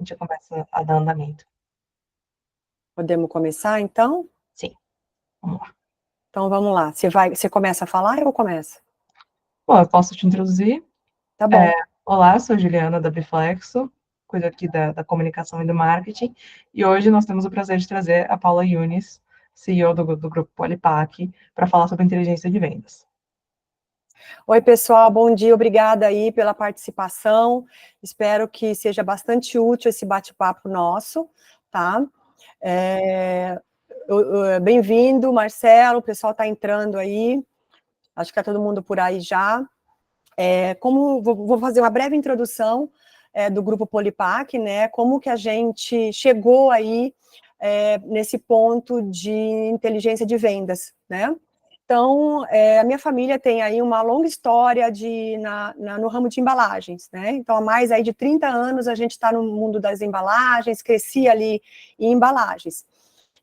a gente começa a dar andamento. Podemos começar, então? Sim, vamos lá. Então, vamos lá. Você começa a falar ou eu começo? Bom, eu posso te introduzir. Tá bom. Olá, sou Juliana da Biflexo, cuido aqui da comunicação e do marketing, e hoje nós temos o prazer de trazer a Paula Yunis, CEO do Grupo Polipac, para falar sobre inteligência de vendas. Oi, pessoal, bom dia, obrigada aí pela participação. Espero que seja bastante útil esse bate-papo nosso, tá? Bem-vindo, Marcelo, o pessoal está entrando aí, acho que está todo mundo por aí já. Vou fazer uma breve introdução do Grupo Polipac, né? Como que a gente chegou aí nesse ponto de inteligência de vendas, né? Então, a minha família tem aí uma longa história no ramo de embalagens, né? Então, há mais aí de 30 anos a gente está no mundo das embalagens, cresci ali em embalagens.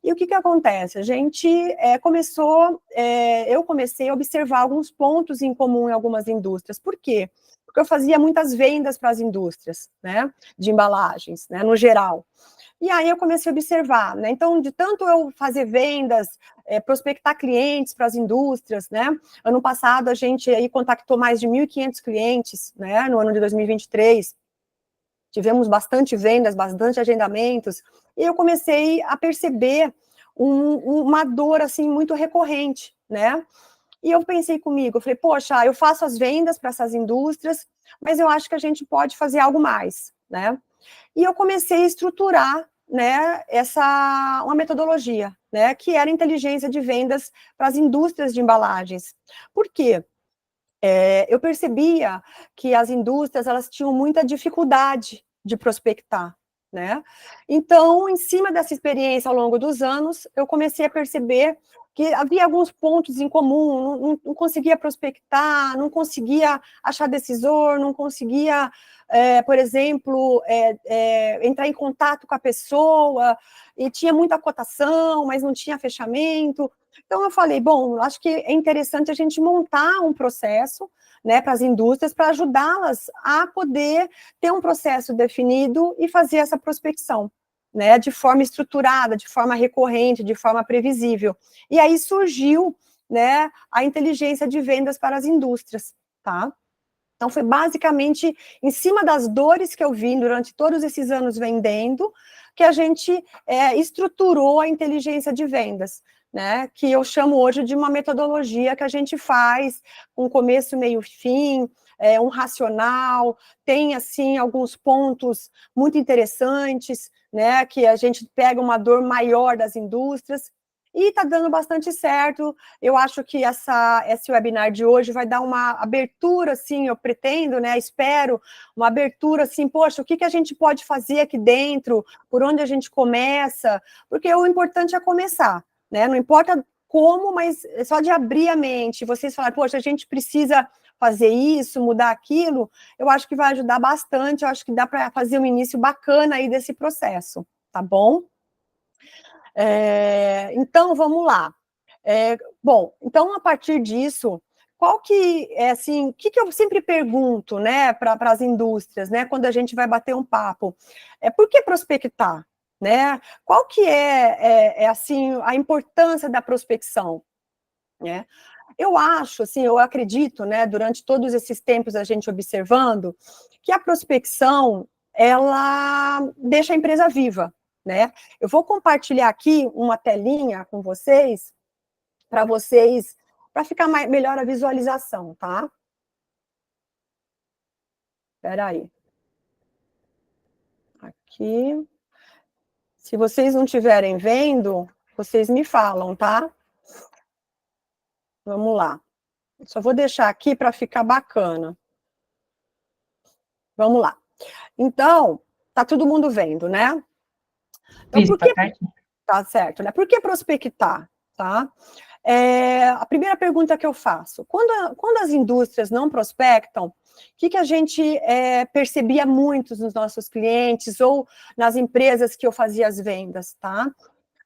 E o que acontece? A gente eu comecei a observar alguns pontos em comum em algumas indústrias. Por quê? Porque eu fazia muitas vendas para as indústrias, né? De embalagens, né? No geral. E aí eu comecei a observar, né? Então, de tanto eu fazer vendas, prospectar clientes para as indústrias, né? Ano passado a gente aí contactou mais de 1.500 clientes, né? No ano de 2023, tivemos bastante vendas, bastante agendamentos, e eu comecei a perceber uma dor assim muito recorrente, né? E eu pensei comigo, eu falei, poxa, eu faço as vendas para essas indústrias, mas eu acho que a gente pode fazer algo mais, né? E eu comecei a estruturar, né, uma metodologia, né, que era inteligência de vendas para as indústrias de embalagens. Por quê? Eu percebia que as indústrias elas tinham muita dificuldade de prospectar, né? Então, em cima dessa experiência ao longo dos anos, eu comecei a perceber que havia alguns pontos em comum, não conseguia prospectar, não conseguia achar decisor, não conseguia, por exemplo, entrar em contato com a pessoa, e tinha muita cotação, mas não tinha fechamento. Então, eu falei, bom, acho que é interessante a gente montar um processo, né, para as indústrias, para ajudá-las a poder ter um processo definido e fazer essa prospecção, né, de forma estruturada, de forma recorrente, de forma previsível. E aí surgiu, né, a inteligência de vendas para as indústrias, tá? Então, foi basicamente em cima das dores que eu vi durante todos esses anos vendendo, que a gente estruturou a inteligência de vendas, né? Que eu chamo hoje de uma metodologia que a gente faz com começo, meio, fim, um racional, tem, assim, alguns pontos muito interessantes, né? Que a gente pega uma dor maior das indústrias, e está dando bastante certo. Eu acho que esse webinar de hoje vai dar uma abertura, assim, eu pretendo, né, espero, uma abertura, assim, poxa, o que a gente pode fazer aqui dentro, por onde a gente começa, porque o importante é começar, né, não importa como, mas é só de abrir a mente, vocês falarem, poxa, a gente precisa fazer isso, mudar aquilo, eu acho que vai ajudar bastante, eu acho que dá para fazer um início bacana aí desse processo, tá bom? Então, vamos lá. Bom, então, a partir disso, qual que é, assim, o que eu sempre pergunto, né, para as indústrias, né, quando a gente vai bater um papo? Por que prospectar, né? Qual que assim, a importância da prospecção, né? Eu acho, assim, eu acredito, né, durante todos esses tempos a gente observando, que a prospecção, ela deixa a empresa viva, né? Eu vou compartilhar aqui uma telinha com vocês, para ficar melhor a visualização, tá? Espera aí. Aqui. Se vocês não estiverem vendo, vocês me falam, tá? Vamos lá. Só vou deixar aqui para ficar bacana. Vamos lá. Então, tá todo mundo vendo, né? Então, Isso, tá certinho. Tá certo, né? Por que prospectar, tá? A primeira pergunta que eu faço, quando as indústrias não prospectam, o que a gente percebia muito nos nossos clientes ou nas empresas que eu fazia as vendas, tá?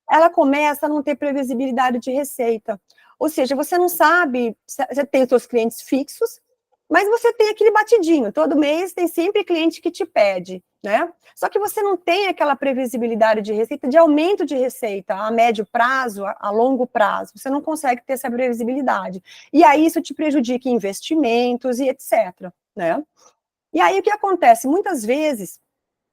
Ela começa a não ter previsibilidade de receita. Ou seja, você não sabe, você tem os seus clientes fixos, mas você tem aquele batidinho, todo mês tem sempre cliente que te pede. né? Só que você não tem aquela previsibilidade de receita, de aumento de receita a médio prazo, a longo prazo. Você não consegue ter essa previsibilidade. E aí isso te prejudica em investimentos e etc, né? E aí o que acontece? Muitas vezes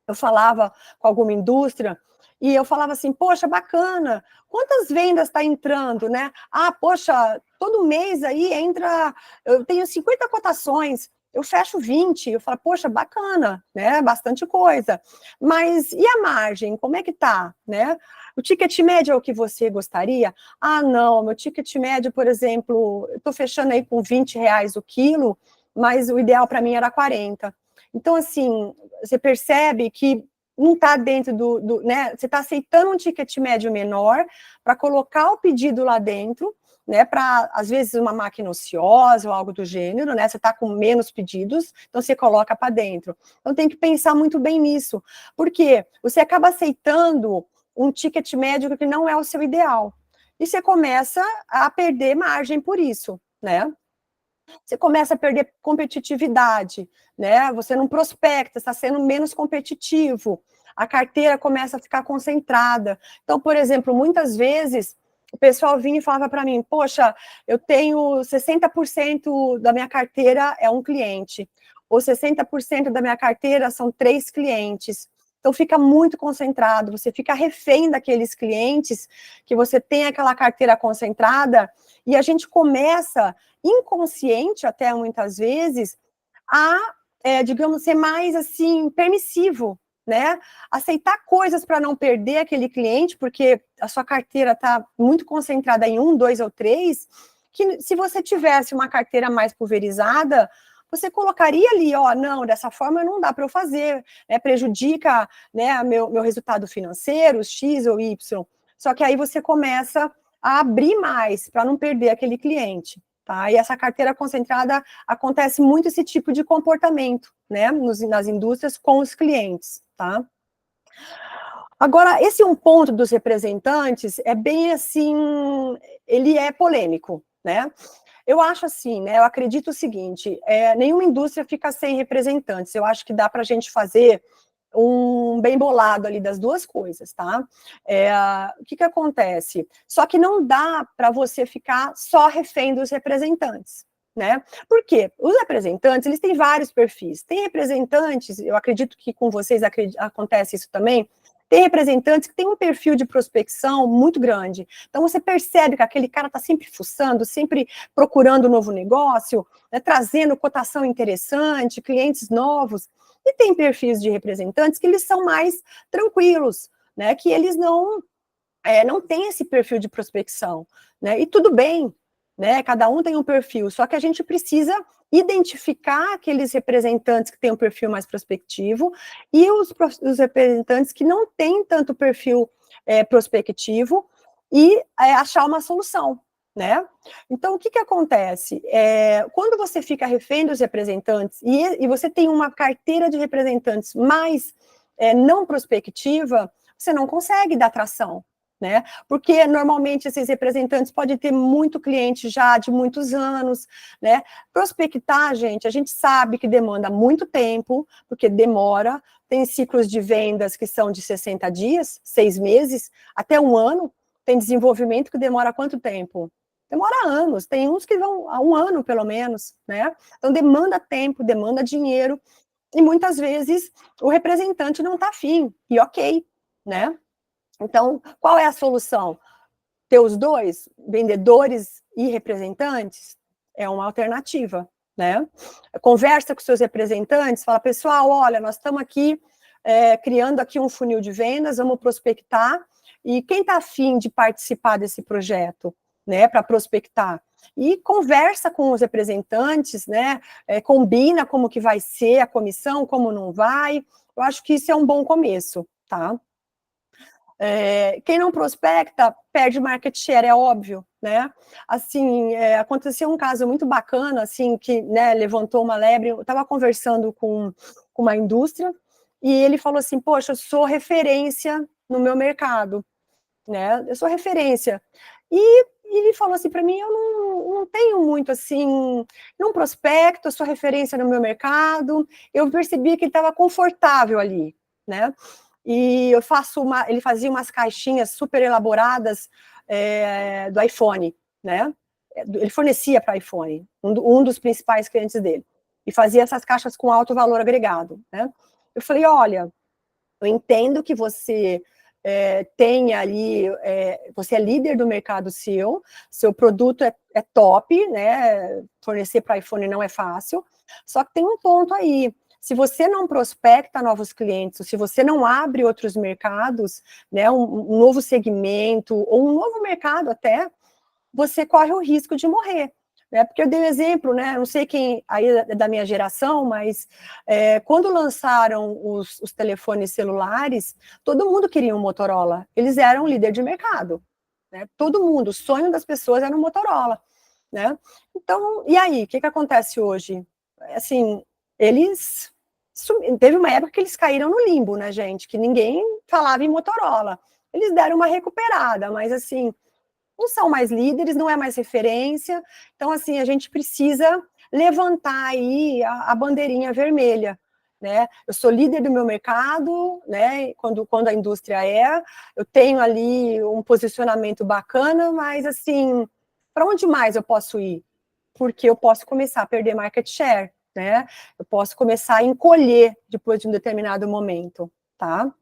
eu falava com alguma indústria e eu falava assim, poxa, bacana, quantas vendas está entrando, né? Ah, poxa, todo mês aí entra, eu tenho 50 cotações, eu fecho 20, eu falo, poxa, bacana, né? Bastante coisa. Mas e a margem, como é que tá, né? O ticket médio é o que você gostaria? Ah, não, meu ticket médio, por exemplo, eu estou fechando aí com R$ 20 o quilo, mas o ideal para mim era 40. Então, assim, você percebe que não está dentro né? Você está aceitando um ticket médio menor para colocar o pedido lá dentro, né? Para, às vezes, uma máquina ociosa ou algo do gênero, né? Você está com menos pedidos, então você coloca para dentro. Então tem que pensar muito bem nisso, porque você acaba aceitando um ticket médio que não é o seu ideal. E você começa a perder margem por isso, né? Você começa a perder competitividade, né? Você não prospecta, está sendo menos competitivo. A carteira começa a ficar concentrada. Então, por exemplo, muitas vezes o pessoal vinha e falava para mim, poxa, eu tenho 60% da minha carteira é um cliente, ou 60% da minha carteira são 3 clientes. Então, fica muito concentrado, você fica refém daqueles clientes, que você tem aquela carteira concentrada, e a gente começa, inconsciente até muitas vezes, a, digamos, ser mais, assim, permissivo, né? Aceitar coisas para não perder aquele cliente, porque a sua carteira está muito concentrada em 1, 2 ou 3, que se você tivesse uma carteira mais pulverizada, você colocaria ali, ó, não, dessa forma não dá para eu fazer, né, prejudica, né, meu resultado financeiro, X ou Y. Só que aí você começa a abrir mais para não perder aquele cliente, tá? E essa carteira concentrada acontece muito esse tipo de comportamento, né, nas indústrias com os clientes, tá? Agora, esse um ponto dos representantes é bem assim, ele é polêmico, né? Eu acho assim, né? Eu acredito o seguinte: nenhuma indústria fica sem representantes. Eu acho que dá para a gente fazer um bem bolado ali das duas coisas, tá? O que acontece? Só que não dá para você ficar só refém dos representantes, né? Por quê? Os representantes, eles têm vários perfis. Tem representantes, eu acredito que com vocês acontece isso também, tem representantes que têm um perfil de prospecção muito grande. Então, você percebe que aquele cara está sempre fuçando, sempre procurando um novo negócio, né, trazendo cotação interessante, clientes novos. E tem perfis de representantes que eles são mais tranquilos, né, que eles não têm esse perfil de prospecção, né, e tudo bem, né, cada um tem um perfil, só que a gente precisa identificar aqueles representantes que têm um perfil mais prospectivo e os representantes que não têm tanto perfil prospectivo e achar uma solução, né? Então, o que acontece? Quando você fica refém dos representantes e você tem uma carteira de representantes mais não prospectiva, você não consegue dar tração, né? Porque normalmente esses representantes podem ter muito cliente já de muitos anos, né? Prospectar, gente, a gente sabe que demanda muito tempo, porque demora, tem ciclos de vendas que são de 60 dias, 6 meses, até 1 ano, tem desenvolvimento que demora quanto tempo? Demora anos, tem uns que vão a 1 ano, pelo menos, né? Então demanda tempo, demanda dinheiro, e muitas vezes o representante não está afim, e ok, né? Então, qual é a solução? Ter os dois, vendedores e representantes, é uma alternativa, né? Conversa com seus representantes, fala, pessoal, olha, nós estamos aqui criando aqui um funil de vendas, vamos prospectar, e quem está afim de participar desse projeto, né, para prospectar? E conversa com os representantes, né, combina como que vai ser a comissão, como não vai, eu acho que isso é um bom começo, tá? Quem não prospecta perde market share, é óbvio, né? Assim, aconteceu um caso muito bacana, assim, que, né, levantou uma lebre. Eu estava conversando com uma indústria e ele falou assim, poxa, eu sou referência no meu mercado, né? Eu sou referência. E ele falou assim para mim, eu não tenho muito, assim, não prospecto, eu sou referência no meu mercado. Eu percebi que ele estava confortável ali, né? E ele fazia umas caixinhas super elaboradas do iPhone, né? Ele fornecia para iPhone, um dos principais clientes dele, e fazia essas caixas com alto valor agregado, né? Eu falei, olha, eu entendo que você tem ali, você é líder do mercado seu produto é top, né? Fornecer para iPhone não é fácil, só que tem um ponto aí. Se você não prospecta novos clientes, se você não abre outros mercados, né, um novo segmento, ou um novo mercado até, você corre o risco de morrer. Né? Porque eu dei um exemplo, né? Não sei quem aí é da minha geração, mas quando lançaram os telefones celulares, todo mundo queria um Motorola. Eles eram líder de mercado. Né? Todo mundo, o sonho das pessoas era um Motorola. Né? Então, e aí, o que acontece hoje? Assim, eles... Teve uma época que eles caíram no limbo, né, gente? Que ninguém falava em Motorola. Eles deram uma recuperada, mas assim, não são mais líderes, não é mais referência. Então, assim, a gente precisa levantar aí a bandeirinha vermelha, né? Eu sou líder do meu mercado, né? Quando a indústria eu tenho ali um posicionamento bacana, mas, assim, para onde mais eu posso ir? Porque eu posso começar a perder market share, né? Eu posso começar a encolher depois de um determinado momento, tá?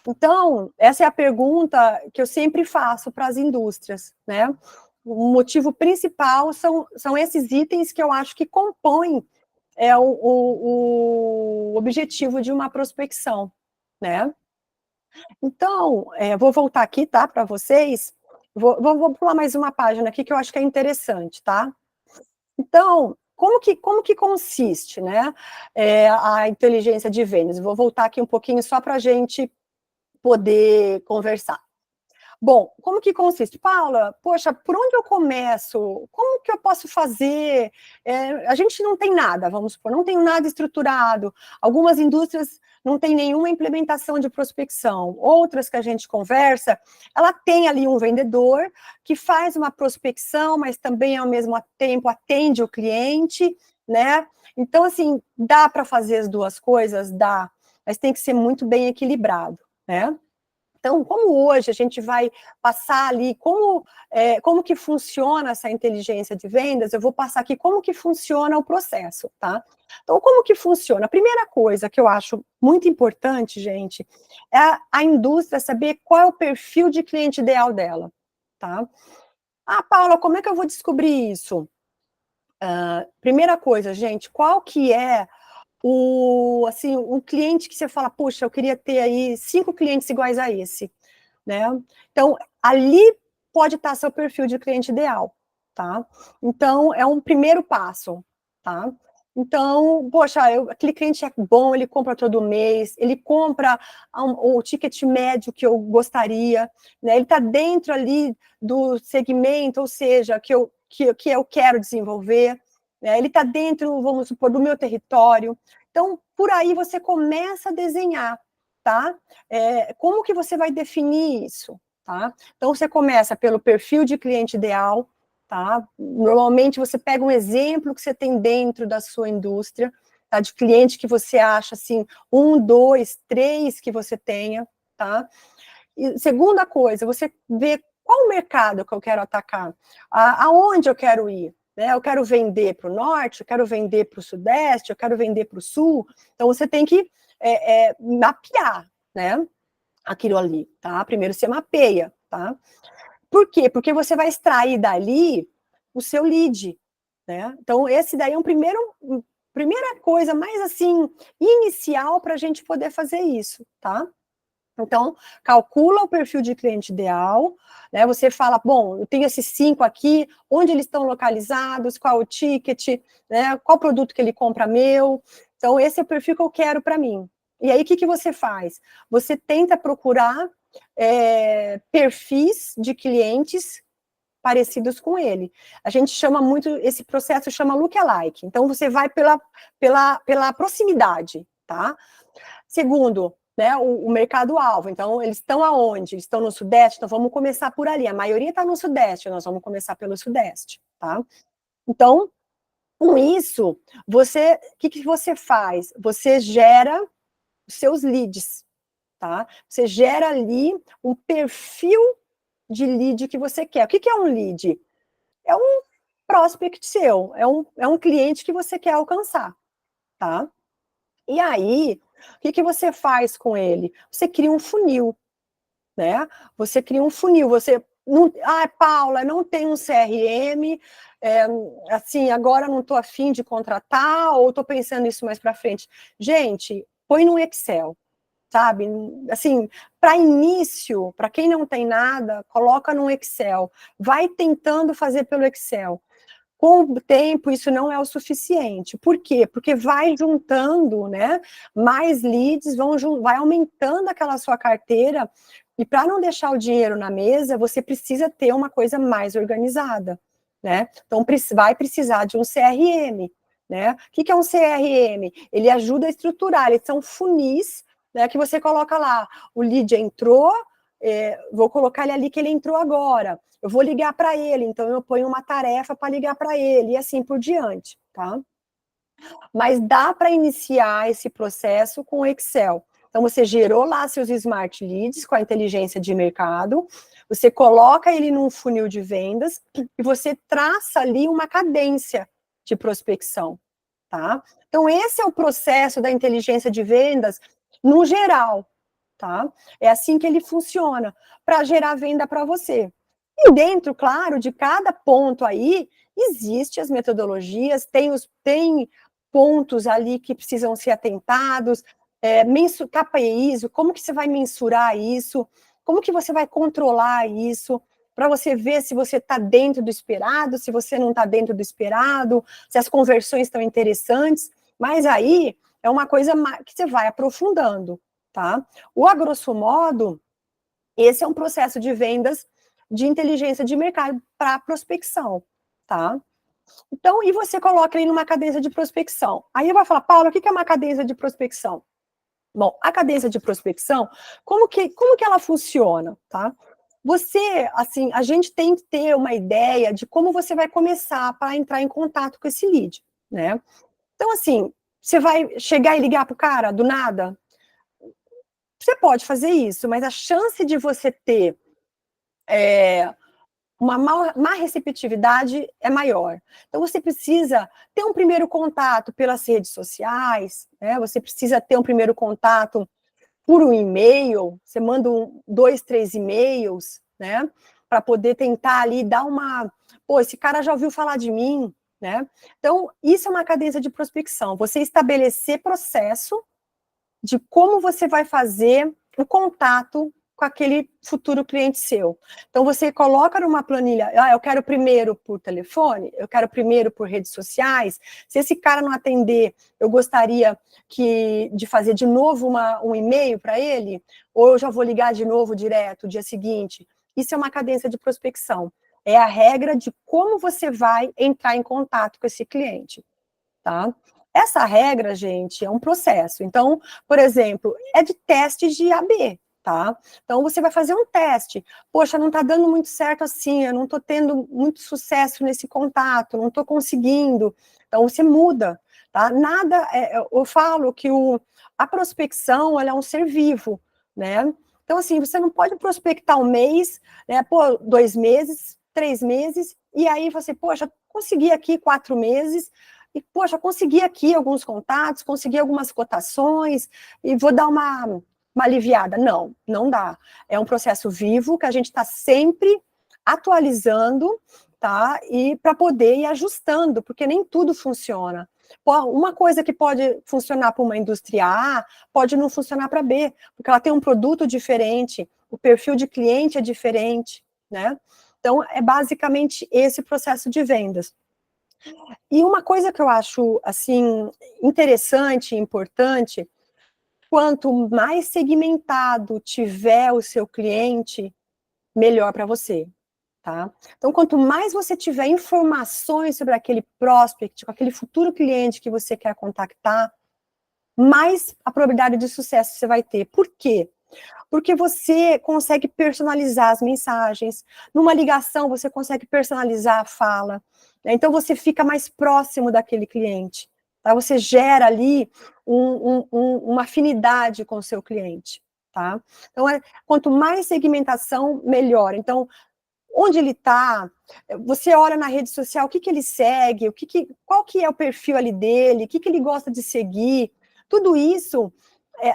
Então, essa é a pergunta que eu sempre faço para as indústrias, né? O motivo principal são esses itens que eu acho que compõem o objetivo de uma prospecção, né? Então, vou voltar aqui, tá, para vocês. Vou pular mais uma página aqui que eu acho que é interessante, tá? Então, como que consiste, né, a inteligência de vendas? Vou voltar aqui um pouquinho só para a gente poder conversar. Bom, como que consiste? Paula, poxa, por onde eu começo? Como que eu posso fazer? A gente não tem nada, vamos supor, não tem nada estruturado. Algumas indústrias não têm nenhuma implementação de prospecção. Outras que a gente conversa, ela tem ali um vendedor que faz uma prospecção, mas também, ao mesmo tempo, atende o cliente, né? Então, assim, dá para fazer as duas coisas? Dá, mas tem que ser muito bem equilibrado, né? Então, como hoje a gente vai passar ali, como que funciona essa inteligência de vendas, eu vou passar aqui como que funciona o processo, tá? Então, como que funciona? A primeira coisa que eu acho muito importante, gente, é a indústria saber qual é o perfil de cliente ideal dela, tá? Ah, Paula, como é que eu vou descobrir isso? Primeira coisa, gente, qual que é assim, um cliente que você fala, puxa, eu queria ter aí 5 clientes iguais a esse, né? Então, ali pode estar seu perfil de cliente ideal, tá? Então, é um primeiro passo, tá? Então, poxa, aquele cliente é bom, ele compra todo mês, ele compra o ticket médio que eu gostaria, né? Ele está dentro ali do segmento, ou seja, que eu quero desenvolver, né? Ele está dentro, vamos supor, do meu território. Então, por aí você começa a desenhar, tá? Como que você vai definir isso, tá? Então, você começa pelo perfil de cliente ideal, tá? Normalmente, você pega um exemplo que você tem dentro da sua indústria, tá? De cliente que você acha, assim, 1, 2, 3 que você tenha, tá? E segunda coisa, você vê qual o mercado que eu quero atacar, aonde eu quero ir, né? Eu quero vender para o norte, eu quero vender para o sudeste, eu quero vender para o sul, então você tem que mapear, né? Aquilo ali, tá? Primeiro você mapeia, tá? Por quê? Porque você vai extrair dali o seu lead, né? Então, esse daí é primeira coisa mais, assim, inicial para a gente poder fazer isso, tá? Então, calcula o perfil de cliente ideal, né? Você fala, bom, eu tenho esses 5 aqui, onde eles estão localizados, qual o ticket, né? Qual produto que ele compra meu. Então, esse é o perfil que eu quero para mim. E aí, o que você faz? Você tenta procurar perfis de clientes parecidos com ele. A gente chama muito, esse processo chama lookalike. Então, você vai pela proximidade, tá? Segundo, né, o mercado-alvo. Então, eles estão aonde? Eles estão no Sudeste? Então, vamos começar por ali. A maioria está no Sudeste, nós vamos começar pelo Sudeste, tá? Então, com isso, o que você faz? Você gera os seus leads, tá? Você gera ali um perfil de lead que você quer. O que é um lead? É um prospect seu, é um cliente que você quer alcançar, tá? E aí, o que você faz com ele? Você cria um funil, né? Você cria um funil, você não, Paula, não tem um CRM, assim, agora não estou afim de contratar, ou estou pensando isso mais para frente. Gente, põe no Excel, sabe? Assim, para início, para quem não tem nada, coloca no Excel, vai tentando fazer pelo Excel. Com o tempo, isso não é o suficiente. Por quê? Porque vai juntando, né? Mais leads, vai aumentando aquela sua carteira. E para não deixar o dinheiro na mesa, você precisa ter uma coisa mais organizada, né? Então, vai precisar de um CRM, né? O que é um CRM? Ele ajuda a estruturar, eles são funis, né? Que você coloca lá, o lead entrou, vou colocar ele ali que ele entrou agora. Eu vou ligar para ele, então eu ponho uma tarefa para ligar para ele, e assim por diante, tá? Mas dá para iniciar esse processo com o Excel. Então, você gerou lá seus smart leads com a inteligência de mercado, você coloca ele num funil de vendas e você traça ali uma cadência de prospecção, tá? Então, esse é o processo da inteligência de vendas no geral, tá? É assim que ele funciona, para gerar venda para você. E dentro, claro, de cada ponto aí, existem as metodologias, tem pontos ali que precisam ser atentados, KPIs, como que você vai mensurar isso, como que você vai controlar isso, para você ver se você está dentro do esperado, se você não está dentro do esperado, se as conversões estão interessantes, mas aí é uma coisa que você vai aprofundando, tá? A grosso modo, esse é um processo de vendas de inteligência de mercado para prospecção, tá? Então, e você coloca ele numa cadência de prospecção. Aí eu vou falar, Paula, o que é uma cadência de prospecção? Bom, a cadência de prospecção, como que ela funciona, tá? Você, assim, a gente tem que ter uma ideia de como você vai começar para entrar em contato com esse lead, né? Então, assim, você vai chegar e ligar para o cara do nada? Você pode fazer isso, mas a chance de você ter uma má receptividade é maior. Então, você precisa ter um primeiro contato pelas redes sociais, né? Você precisa ter um primeiro contato por um e-mail, você manda 2, 3 e-mails, né? Para poder tentar ali dar uma... Pô, esse cara já ouviu falar de mim, né? Então, isso é uma cadência de prospecção. Você estabelecer processo de como você vai fazer o contato com aquele futuro cliente seu. Então, você coloca numa planilha, eu quero primeiro por telefone, eu quero primeiro por redes sociais, se esse cara não atender, eu gostaria de fazer de novo um e-mail para ele, ou eu já vou ligar de novo direto, dia seguinte. Isso é uma cadência de prospecção. É a regra de como você vai entrar em contato com esse cliente, tá? Essa regra, gente, é um processo. Então, por exemplo, é de testes de AB, tá? Então, você vai fazer um teste. Poxa, não está dando muito certo assim, eu não estou tendo muito sucesso nesse contato, não estou conseguindo. Então, você muda, tá? Nada, eu falo que a prospecção, ela é um ser vivo, né? Então, assim, você não pode prospectar um mês, né? Pô, 2 meses, 3 meses, e aí você, poxa, consegui aqui 4 meses, e, poxa, consegui aqui alguns contatos, consegui algumas cotações, e vou dar uma aliviada. Não, não dá. É um processo vivo que a gente está sempre atualizando, tá? E para poder ir ajustando, porque nem tudo funciona. Uma coisa que pode funcionar para uma indústria A, pode não funcionar para B, porque ela tem um produto diferente, o perfil de cliente é diferente, né? Então, é basicamente esse processo de vendas. E uma coisa que eu acho, assim, interessante e importante, quanto mais segmentado tiver o seu cliente, melhor para você, tá? Então, quanto mais você tiver informações sobre aquele prospect, com aquele futuro cliente que você quer contactar, mais a probabilidade de sucesso você vai ter. Por quê? Porque você consegue personalizar as mensagens. Numa ligação, você consegue personalizar a fala, né? Então, você fica mais próximo daquele cliente, tá? Você gera ali uma afinidade com o seu cliente, tá? Então, quanto mais segmentação, melhor. Então, onde ele está, você olha na rede social, o que ele segue, qual que é o perfil ali dele, o que ele gosta de seguir, tudo isso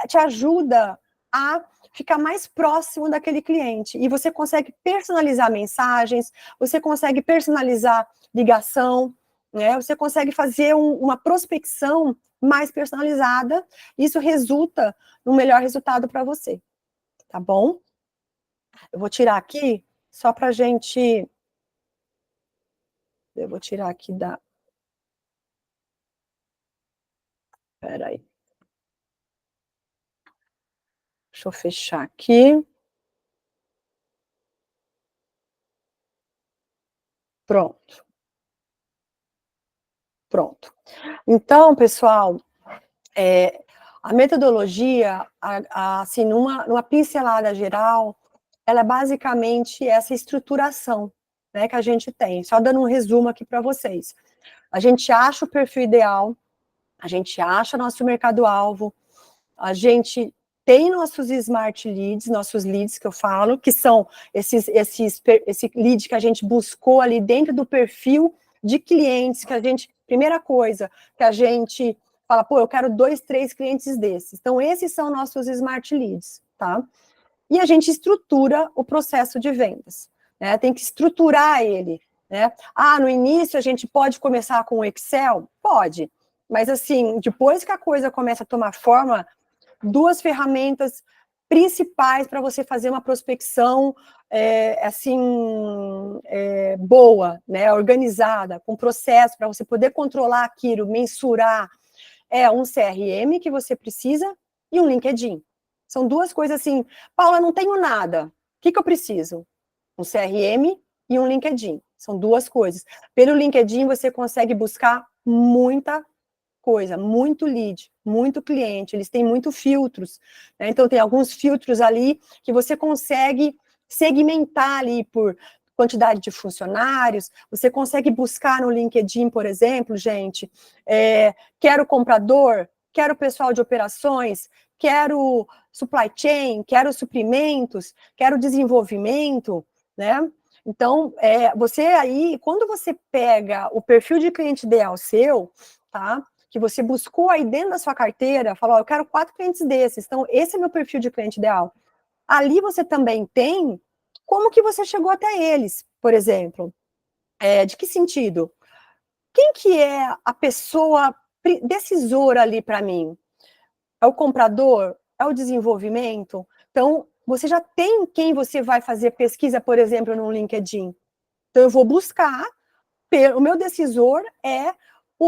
te ajuda a ficar mais próximo daquele cliente, e você consegue personalizar mensagens, você consegue personalizar ligação, né? Você consegue fazer uma prospecção mais personalizada, isso resulta no melhor resultado para você, tá bom? Eu vou tirar aqui, só para a gente... Eu vou tirar aqui da... Espera aí. Deixa eu fechar aqui. Pronto. Pronto. Então, pessoal, a metodologia, assim, numa pincelada geral, ela é basicamente essa estruturação, né, que a gente tem. Só dando um resumo aqui para vocês. A gente acha o perfil ideal, a gente acha nosso mercado-alvo, a gente tem nossos smart leads, nossos leads que eu falo, que são esse lead que a gente buscou ali dentro do perfil de clientes, que a gente, primeira coisa, que a gente fala, pô, eu quero 2, 3 clientes desses. Então, esses são nossos smart leads, tá? E a gente estrutura o processo de vendas, né? Tem que estruturar ele, né? Ah, no início a gente pode começar com o Excel? Pode, mas assim, depois que a coisa começa a tomar forma, 2 ferramentas principais para você fazer uma prospecção boa, né, organizada, com processo, para você poder controlar aquilo, mensurar, um CRM que você precisa e um LinkedIn. São 2 coisas assim, Paula, não tenho nada, o que eu preciso? Um CRM e um LinkedIn, são 2 coisas. Pelo LinkedIn você consegue buscar muita coisa, muito lead, muito cliente, eles têm muito filtros, né? Então tem alguns filtros ali que você consegue segmentar ali por quantidade de funcionários, você consegue buscar no LinkedIn, por exemplo, gente, quero comprador, quero pessoal de operações, quero supply chain, quero suprimentos, quero desenvolvimento, né? Então, você aí, quando você pega o perfil de cliente ideal seu, tá? Que você buscou aí dentro da sua carteira, falou, eu quero 4 clientes desses, então esse é meu perfil de cliente ideal. Ali você também tem como que você chegou até eles, por exemplo. De que sentido? Quem que é a pessoa decisora ali para mim? É o comprador? É o desenvolvimento? Então, você já tem quem você vai fazer pesquisa, por exemplo, no LinkedIn. Então, eu vou buscar, o meu decisor é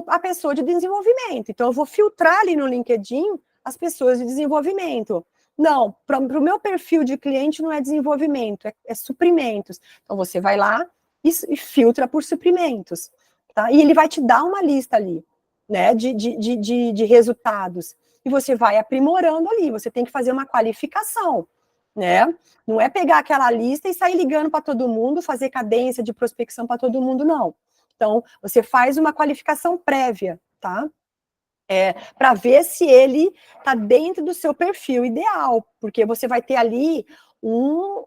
a pessoa de desenvolvimento. Então, eu vou filtrar ali no LinkedIn as pessoas de desenvolvimento. Não, para o meu perfil de cliente não é desenvolvimento, é suprimentos. Então, você vai lá e filtra por suprimentos. Tá? E ele vai te dar uma lista ali, né, de resultados. E você vai aprimorando ali, você tem que fazer uma qualificação, né? Não é pegar aquela lista e sair ligando para todo mundo, fazer cadência de prospecção para todo mundo, não. Então, você faz uma qualificação prévia, tá? Para ver se ele está dentro do seu perfil ideal, porque você vai ter ali,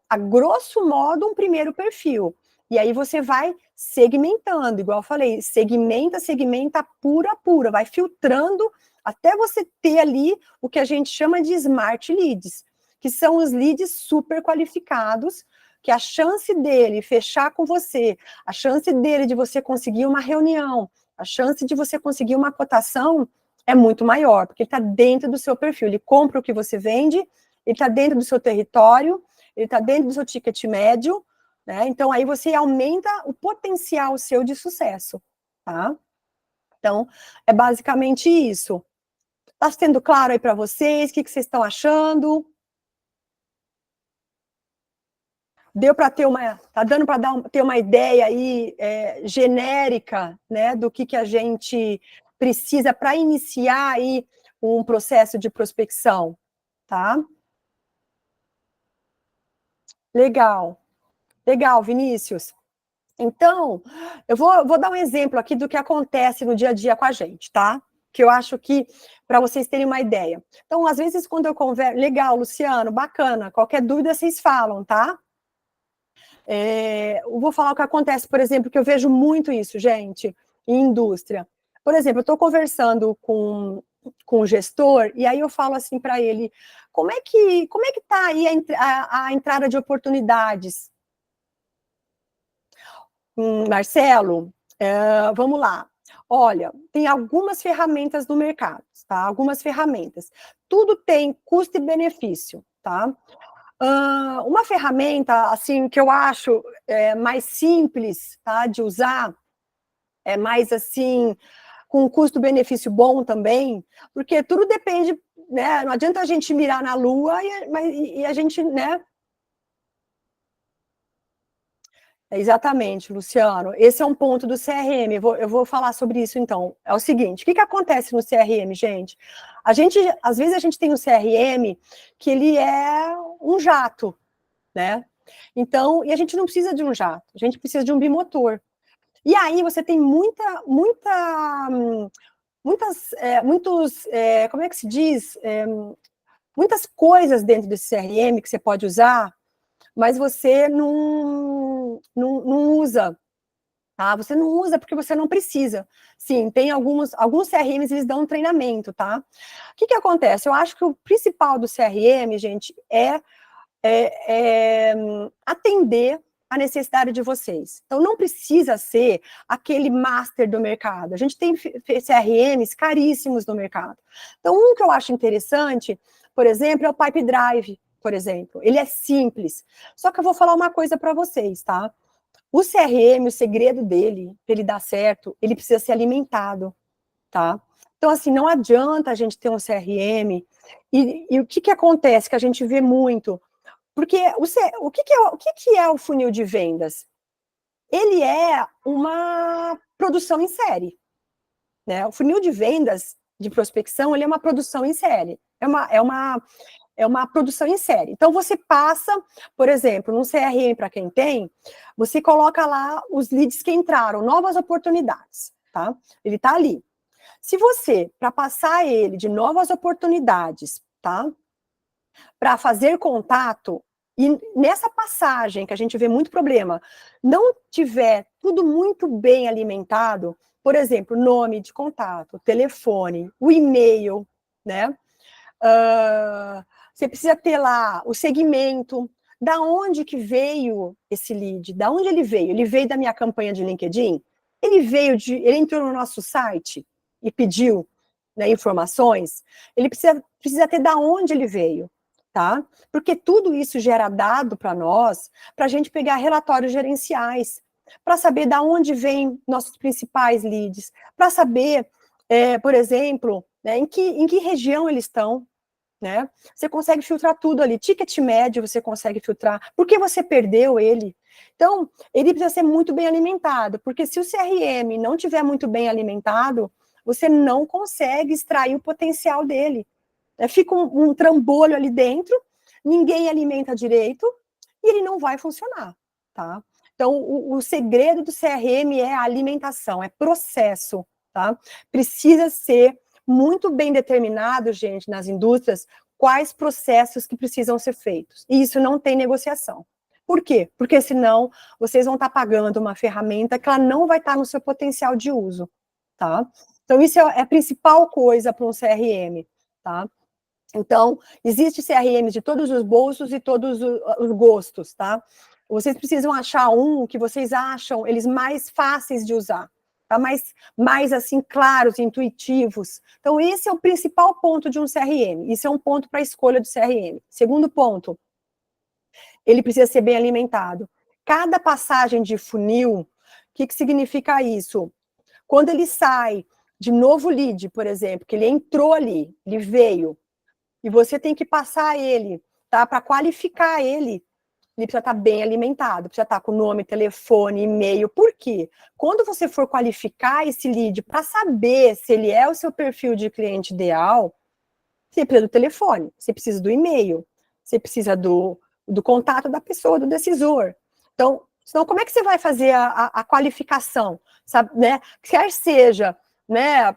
a grosso modo, um primeiro perfil. E aí você vai segmentando, igual eu falei, segmenta pura, vai filtrando até você ter ali o que a gente chama de smart leads, que são os leads super qualificados, que a chance dele fechar com você, a chance dele de você conseguir uma reunião, a chance de você conseguir uma cotação é muito maior, porque ele está dentro do seu perfil, ele compra o que você vende, ele está dentro do seu território, ele está dentro do seu ticket médio, né? Então, aí você aumenta o potencial seu de sucesso, tá? Então, é basicamente isso. Está sendo claro aí para vocês? O que vocês estão achando? Deu para ter tá dando para ter uma ideia aí genérica, né, do que a gente precisa para iniciar aí um processo de prospecção, tá? Legal, legal, Vinícius. Então, eu vou dar um exemplo aqui do que acontece no dia a dia com a gente, tá? que eu acho que, para vocês terem uma ideia. Então, às vezes, quando eu converso, legal, Luciano, bacana, qualquer dúvida vocês falam, tá? Eu vou falar o que acontece, por exemplo, que eu vejo muito isso, gente, em indústria. Por exemplo, eu estou conversando com o gestor, e aí eu falo assim para ele, como é que está aí a entrada de oportunidades? Marcelo, vamos lá. Olha, tem algumas ferramentas no mercado, tá? Algumas ferramentas. Tudo tem custo e benefício, tá? Uma ferramenta, assim, que eu acho mais simples, tá, de usar, é mais, assim, com custo-benefício bom também, porque tudo depende, né, não adianta a gente mirar na lua e a gente, né. Exatamente, Luciano. Esse é um ponto do CRM. Eu vou falar sobre isso, então. É o seguinte, o que acontece no CRM, gente? Às vezes a gente tem um CRM que ele é um jato, né? Então, e a gente não precisa de um jato, a gente precisa de um bimotor. E aí você tem como é que se diz? Muitas coisas dentro desse CRM que você pode usar, mas você não usa, tá? Você não usa porque você não precisa. Sim, tem alguns CRMs, eles dão um treinamento, tá? O que acontece? Eu acho que o principal do CRM, gente, é atender a necessidade de vocês. Então, não precisa ser aquele master do mercado. A gente tem CRMs caríssimos no mercado. Então, um que eu acho interessante, por exemplo, é o Pipe Drive, por exemplo. Ele é simples. Só que eu vou falar uma coisa para vocês, tá? O CRM, o segredo dele, para ele dar certo, ele precisa ser alimentado, tá? Então, assim, não adianta a gente ter um CRM e o que acontece, que a gente vê muito. Porque o que é o funil de vendas? Ele é uma produção em série, né? O funil de vendas de prospecção, ele é uma produção em série. É uma produção em série. Então, você passa, por exemplo, num CRM, para quem tem, você coloca lá os leads que entraram, novas oportunidades, tá? Ele está ali. Se você, para passar ele de novas oportunidades, tá? Para fazer contato, e nessa passagem, que a gente vê muito problema, não tiver tudo muito bem alimentado, por exemplo, nome de contato, telefone, o e-mail, né? Você precisa ter lá o segmento, da onde que veio esse lead, da onde ele veio? Ele veio da minha campanha de LinkedIn? Ele entrou no nosso site e pediu, né, informações? Ele precisa ter da onde ele veio, tá? Porque tudo isso gera dado para nós, para a gente pegar relatórios gerenciais, para saber da onde vêm nossos principais leads, para saber, por exemplo, né, em que região eles estão, né? Você consegue filtrar tudo ali, ticket médio você consegue filtrar, por que você perdeu ele? Então, ele precisa ser muito bem alimentado, porque se o CRM não tiver muito bem alimentado, você não consegue extrair o potencial dele. Fica um trambolho ali dentro, ninguém alimenta direito, e ele não vai funcionar, tá? Então, o segredo do CRM é a alimentação, é processo, tá? Precisa ser muito bem determinado, gente, nas indústrias, quais processos que precisam ser feitos. E isso não tem negociação. Por quê? Porque senão vocês vão estar pagando uma ferramenta que ela não vai estar no seu potencial de uso, tá? Então, isso é a principal coisa para um CRM, tá? Então, existe CRM de todos os bolsos e todos os gostos, tá? Vocês precisam achar um que vocês acham eles mais fáceis de usar, tá? Mais assim, claros, intuitivos. Então, esse é o principal ponto de um CRM. Isso é um ponto para a escolha do CRM. Segundo ponto, ele precisa ser bem alimentado. Cada passagem de funil, o que significa isso? Quando ele sai de novo lead, por exemplo, que ele entrou ali, ele veio, e você tem que passar ele, tá? Para qualificar ele precisa estar bem alimentado, precisa estar com nome, telefone, e-mail. Por quê? Quando você for qualificar esse lead para saber se ele é o seu perfil de cliente ideal, você precisa do telefone, você precisa do e-mail, você precisa do contato da pessoa, do decisor. Então, senão como é que você vai fazer a qualificação? Sabe, né? Quer seja né,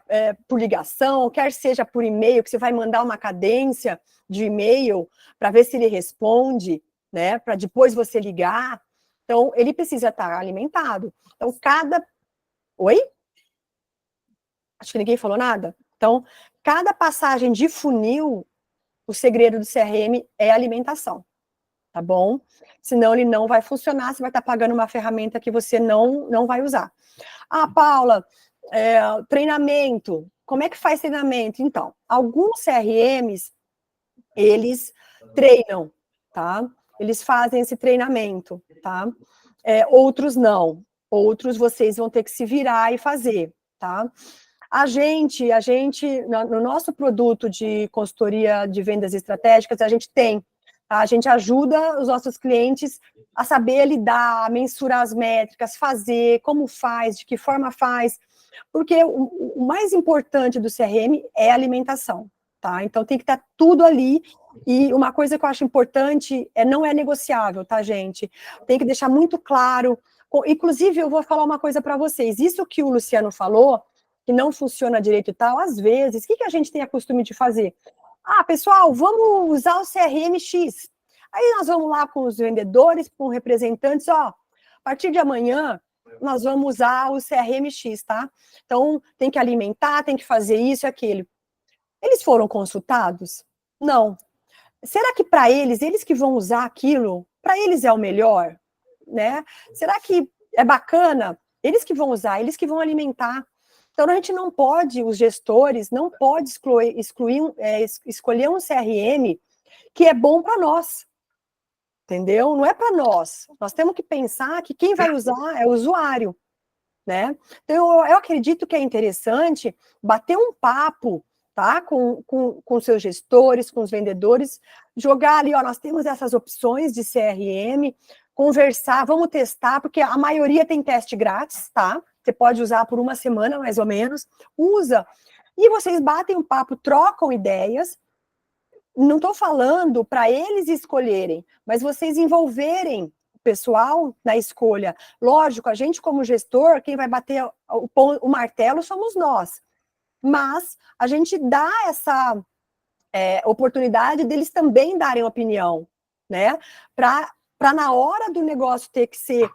por ligação, quer seja por e-mail, que você vai mandar uma cadência de e-mail para ver se ele responde, né, para depois você ligar. Então, ele precisa estar alimentado. Então, Oi? Acho que ninguém falou nada. Então, cada passagem de funil, o segredo do CRM é alimentação, tá bom? Senão ele não vai funcionar, você vai estar pagando uma ferramenta que você não vai usar. Ah, Paula, treinamento, como é que faz treinamento? Então, alguns CRMs, eles treinam, tá? Eles fazem esse treinamento, tá? Outros não, outros vocês vão ter que se virar e fazer, tá? A gente, no nosso produto de consultoria de vendas estratégicas, a gente tem, tá? A gente ajuda os nossos clientes a saber lidar, mensurar as métricas, fazer, como faz, de que forma faz, porque o mais importante do CRM é a alimentação, tá? Então tem que estar tudo ali, e uma coisa que eu acho importante não é negociável, tá, gente? Tem que deixar muito claro, inclusive eu vou falar uma coisa para vocês, isso que o Luciano falou, que não funciona direito e tal, às vezes, o que a gente tem a costume de fazer? Ah, pessoal, vamos usar o CRM X. Aí nós vamos lá com os vendedores, com representantes, ó, a partir de amanhã, nós vamos usar o CRM X, tá? Então, tem que alimentar, tem que fazer isso e aquilo. Eles foram consultados? Não. Será que para eles que vão usar aquilo, para eles é o melhor? Né? Será que é bacana? Eles que vão usar, eles que vão alimentar. Então, a gente não pode, os gestores, não pode escolher um CRM que é bom para nós, entendeu? Não é para nós. Nós temos que pensar que quem vai usar é o usuário, né? Então, eu acredito que é interessante bater um papo, tá? Com seus gestores, com os vendedores, jogar ali, ó, nós temos essas opções de CRM, conversar, vamos testar, porque a maioria tem teste grátis, tá? Você pode usar por uma semana, mais ou menos, usa, e vocês batem um papo, trocam ideias, não estou falando para eles escolherem, mas vocês envolverem o pessoal na escolha. Lógico, a gente como gestor, quem vai bater o martelo somos nós, mas a gente dá essa oportunidade deles também darem opinião, né? Para na hora do negócio ter que ser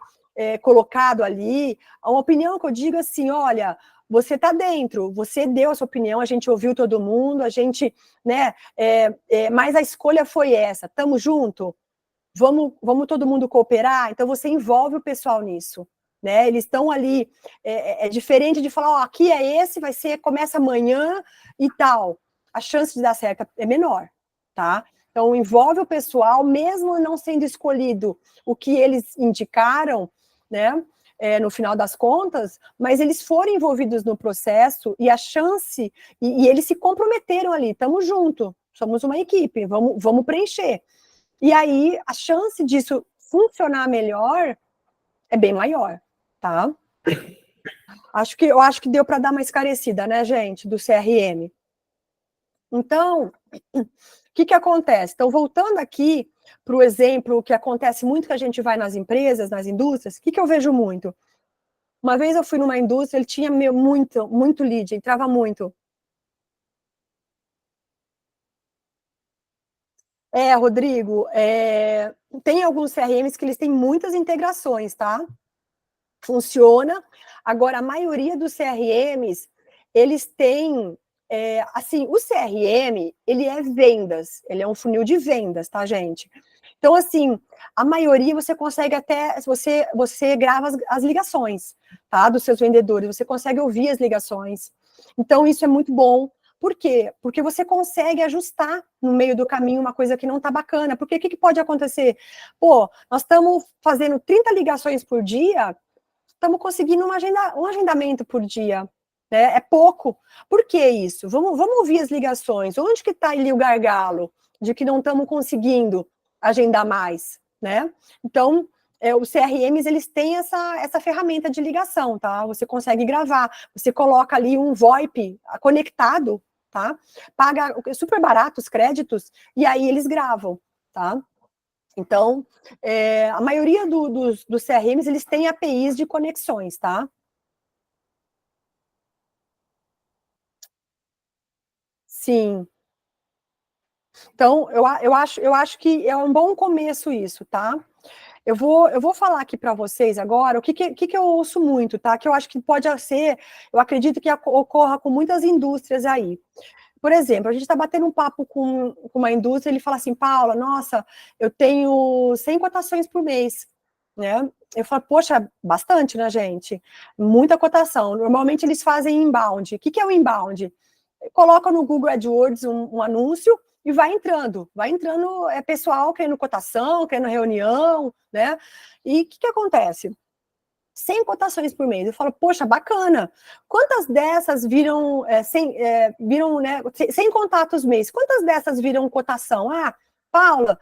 colocado ali, uma opinião que eu digo assim, olha, você está dentro, você deu a sua opinião, a gente ouviu todo mundo, a gente, né, mas a escolha foi essa, estamos junto? Vamos todo mundo cooperar? Então você envolve o pessoal nisso, né? Eles estão ali, é diferente de falar, ó, aqui é esse, começa amanhã e tal. A chance de dar certo é menor, tá? Então envolve o pessoal, mesmo não sendo escolhido o que eles indicaram, né? No final das contas, mas eles foram envolvidos no processo e a chance, e eles se comprometeram ali, estamos juntos, somos uma equipe, vamos preencher. E aí, a chance disso funcionar melhor é bem maior, tá? Eu acho que deu para dar uma esclarecida, né, gente, do CRM. Então, o que acontece? Então, voltando aqui para o exemplo que acontece muito que a gente vai nas empresas, nas indústrias, o que eu vejo muito? Uma vez eu fui numa indústria, ele tinha muito lead, entrava muito. Rodrigo, tem alguns CRMs que eles têm muitas integrações, tá? Funciona. Agora, a maioria dos CRMs, eles têm, assim, o CRM, ele é vendas, ele é um funil de vendas, tá, gente? Então, assim, a maioria você consegue até, você grava as ligações, tá, dos seus vendedores, você consegue ouvir as ligações. Então, isso é muito bom. Por quê? Porque você consegue ajustar no meio do caminho uma coisa que não tá bacana. Porque o que pode acontecer? Pô, nós estamos fazendo 30 ligações por dia, estamos conseguindo um agendamento por dia, né? É pouco. Por que isso? Vamos ouvir as ligações. Onde que está ali o gargalo de que não estamos conseguindo agendar mais, né? Então, os CRMs, eles têm essa ferramenta de ligação, tá? Você consegue gravar, você coloca ali um VoIP conectado, tá? Paga super barato os créditos, e aí eles gravam, tá? Então, a maioria dos CRMs, eles têm APIs de conexões, tá? Sim. Então, eu acho que é um bom começo isso, tá? Eu vou falar aqui para vocês agora o que eu ouço muito, tá? Que eu acho que pode ser, eu acredito que ocorra com muitas indústrias aí. Por exemplo, a gente está batendo um papo com uma indústria, ele fala assim, Paula, nossa, eu tenho 100 cotações por mês, né? Eu falo, poxa, bastante, né, gente? Muita cotação. Normalmente eles fazem inbound. O que é o inbound? Coloca no Google AdWords um anúncio e vai entrando pessoal querendo cotação, querendo reunião, né? E o que acontece? 100 cotações por mês. Eu falo, poxa, bacana. Quantas dessas viram, né, 100 contatos mês, quantas dessas viram cotação? Ah, Paula,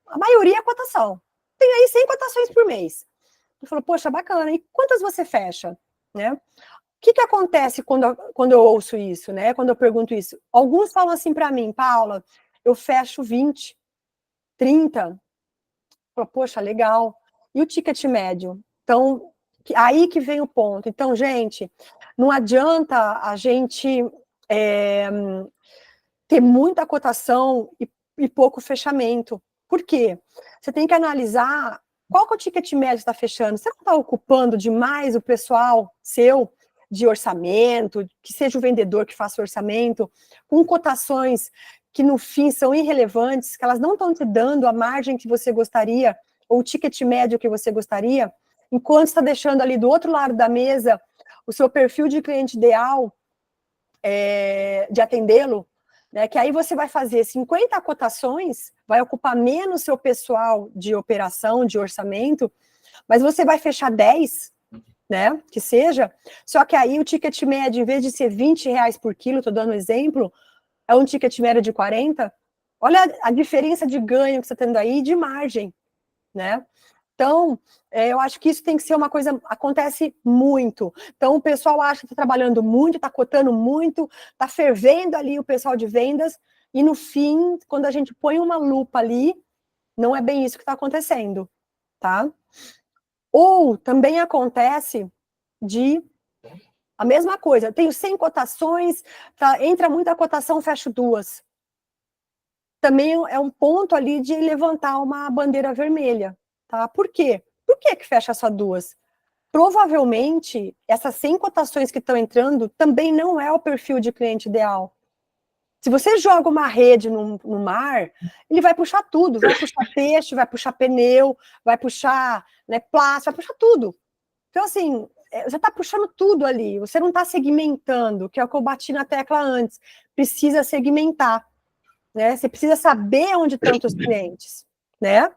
a maioria é cotação. Tem aí 100 cotações por mês. Eu falo, poxa, bacana. E quantas você fecha? Né? O que acontece quando eu ouço isso, né? Quando eu pergunto isso? Alguns falam assim para mim, Paula, eu fecho 20, 30. Eu falo, poxa, legal. E o ticket médio? Então, aí que vem o ponto. Então, gente, não adianta a gente ter muita cotação e pouco fechamento. Por quê? Você tem que analisar qual que é o ticket médio que está fechando. Você não está ocupando demais o pessoal seu de orçamento, que seja o vendedor que faça o orçamento, com cotações que no fim são irrelevantes, que elas não estão te dando a margem que você gostaria, ou o ticket médio que você gostaria, enquanto está deixando ali do outro lado da mesa o seu perfil de cliente ideal de atendê-lo, né, que aí você vai fazer 50 cotações, vai ocupar menos seu pessoal de operação, de orçamento, mas você vai fechar 10, né, que seja, só que aí o ticket médio, em vez de ser R$20 por quilo, estou dando um exemplo, é um ticket médio de 40, olha a diferença de ganho que você está tendo aí, de margem, né? Então, eu acho que isso tem que ser uma coisa, acontece muito. Então, o pessoal acha que está trabalhando muito, está cotando muito, está fervendo ali o pessoal de vendas, e no fim, quando a gente põe uma lupa ali, não é bem isso que está acontecendo, tá? Ou também acontece de a mesma coisa, eu tenho 100 cotações, entra muita cotação, fecho 2. Também é um ponto ali de levantar uma bandeira vermelha, tá? Por quê? Por que fecha só 2? Provavelmente, essas 100 cotações que estão entrando também não é o perfil de cliente ideal. Se você joga uma rede no mar, ele vai puxar tudo, vai puxar peixe, vai puxar pneu, vai puxar, né, plástico, vai puxar tudo. Então, assim, você está puxando tudo ali, você não está segmentando, que é o que eu bati na tecla antes. Precisa segmentar, né? Você precisa saber onde estão os clientes, né?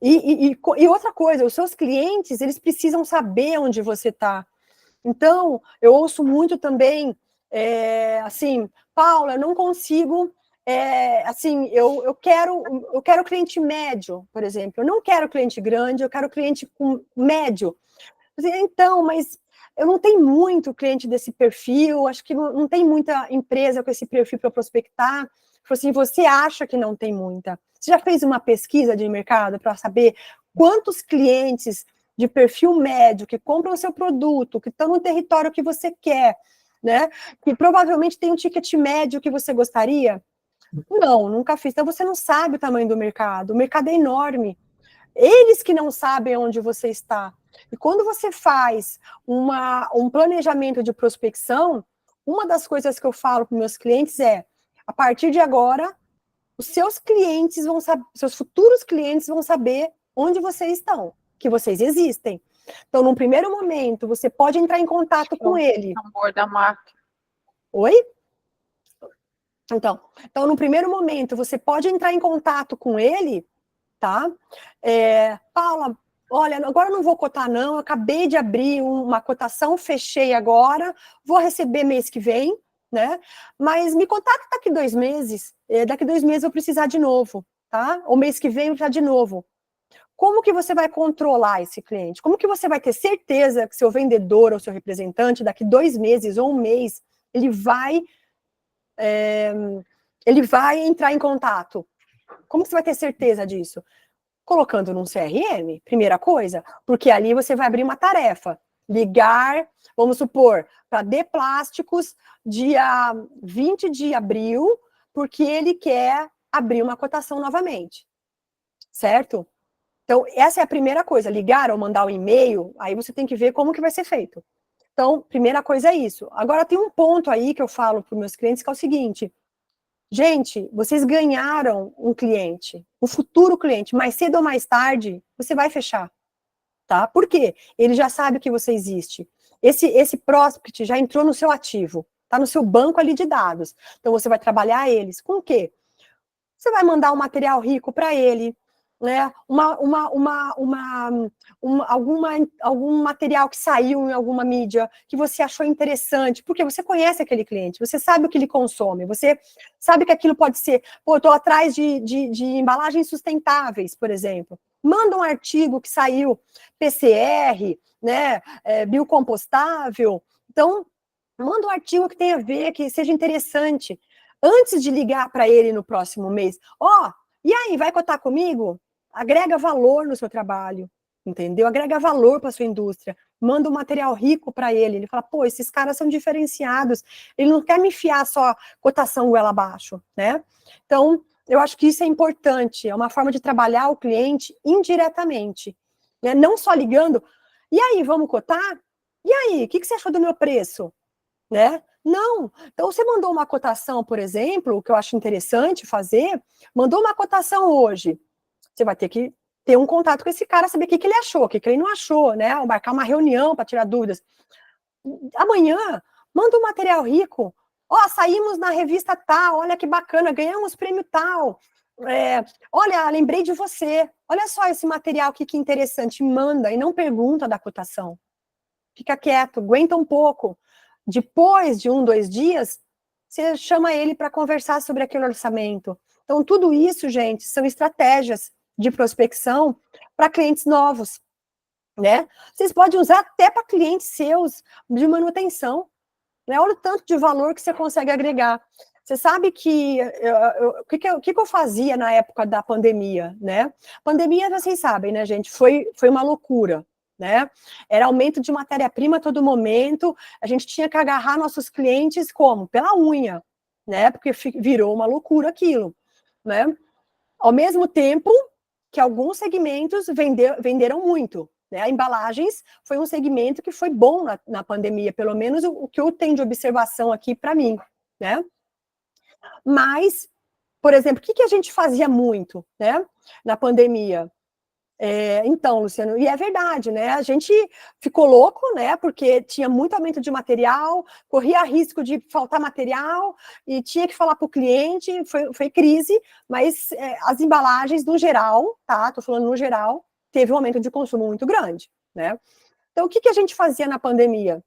E outra coisa, os seus clientes, eles precisam saber onde você está. Então, eu ouço muito também, assim, Paula, eu não consigo, assim, eu quero cliente médio, por exemplo, eu não quero cliente grande, eu quero cliente com médio. Então, mas eu não tenho muito cliente desse perfil, acho que não tem muita empresa com esse perfil para prospectar. Assim, você acha que não tem muita? Você já fez uma pesquisa de mercado para saber quantos clientes de perfil médio que compram o seu produto, que estão no território que você quer, né? Que provavelmente tem um ticket médio que você gostaria? Não, nunca fiz. Então você não sabe o tamanho do mercado. O mercado é enorme. Eles que não sabem onde você está. E quando você faz um planejamento de prospecção, uma das coisas que eu falo para meus clientes é, a partir de agora, os seus clientes vão saber, seus futuros clientes vão saber onde vocês estão, que vocês existem. Então, num primeiro momento, você pode entrar em contato com ele. Tambor da marca. Oi? Então, no primeiro momento, você pode entrar em contato com ele, tá? Paula, olha, agora eu não vou cotar não, eu acabei de abrir uma cotação, fechei agora, vou receber mês que vem, né? Mas me contacta daqui 2 meses, daqui 2 meses eu vou precisar de novo, tá? Ou mês que vem eu precisar de novo. Como que você vai controlar esse cliente? Como que você vai ter certeza que seu vendedor ou seu representante, daqui 2 meses ou 1 mês, ele vai entrar em contato? Como que você vai ter certeza disso? Colocando num CRM, primeira coisa, porque ali você vai abrir uma tarefa. Ligar, vamos supor, para D Plásticos, dia 20 de abril, porque ele quer abrir uma cotação novamente, certo? Então, essa é a primeira coisa, ligar ou mandar um e-mail, aí você tem que ver como que vai ser feito. Então, primeira coisa é isso. Agora, tem um ponto aí que eu falo para os meus clientes, que é o seguinte, gente, vocês ganharam um cliente, um futuro cliente, mais cedo ou mais tarde, você vai fechar, tá? Por quê? Ele já sabe que você existe. Esse prospect já entrou no seu ativo, tá no seu banco ali de dados. Então, você vai trabalhar eles com o quê? Você vai mandar um material rico para ele, né? Algum material que saiu em alguma mídia que você achou interessante, porque você conhece aquele cliente, você sabe o que ele consome, você sabe que aquilo pode ser, pô, eu estou atrás de embalagens sustentáveis, por exemplo. Manda um artigo que saiu PCR, né? Biocompostável. Então, manda um artigo que tenha a ver, que seja interessante. Antes de ligar para ele no próximo mês, ó, e aí, vai cotar comigo? Agrega valor no seu trabalho, entendeu? Agrega valor para sua indústria. Manda um material rico para ele. Ele fala, pô, esses caras são diferenciados. Ele não quer me enfiar só cotação goela abaixo, né? Então, eu acho que isso é importante. É uma forma de trabalhar o cliente indiretamente, né? Não só ligando. E aí, vamos cotar? E aí, o que você achou do meu preço? Né? Não. Então, você mandou uma cotação, por exemplo, o que eu acho interessante fazer, mandou uma cotação hoje. Você vai ter que ter um contato com esse cara, saber o que ele achou, o que ele não achou, né? Ou marcar uma reunião para tirar dúvidas. Amanhã, manda um material rico. Ó, saímos na revista tal, olha que bacana, ganhamos prêmio tal. Olha, lembrei de você. Olha só esse material aqui que interessante. Manda e não pergunta da cotação. Fica quieto, aguenta um pouco. Depois de 1, 2 dias, você chama ele para conversar sobre aquele orçamento. Então, tudo isso, gente, são estratégias de prospecção para clientes novos, né? Vocês podem usar até para clientes seus de manutenção, né? Olha o tanto de valor que você consegue agregar. Você sabe que o que eu fazia na época da pandemia, né? Pandemia, vocês sabem, né, gente? Foi uma loucura, né? Era aumento de matéria-prima a todo momento, a gente tinha que agarrar nossos clientes como? Pela unha, né? Porque virou uma loucura aquilo, né? Ao mesmo tempo que alguns segmentos venderam muito, né? Embalagens foi um segmento que foi bom na pandemia, pelo menos o que eu tenho de observação aqui para mim, né? Mas, por exemplo, o que a gente fazia muito, né, na pandemia? Então, Luciano, e é verdade, né? A gente ficou louco, né? Porque tinha muito aumento de material, corria risco de faltar material e tinha que falar para o cliente, foi crise, mas as embalagens, no geral, tá? Tô falando no geral, teve um aumento de consumo muito grande, né? Então, o que a gente fazia na pandemia?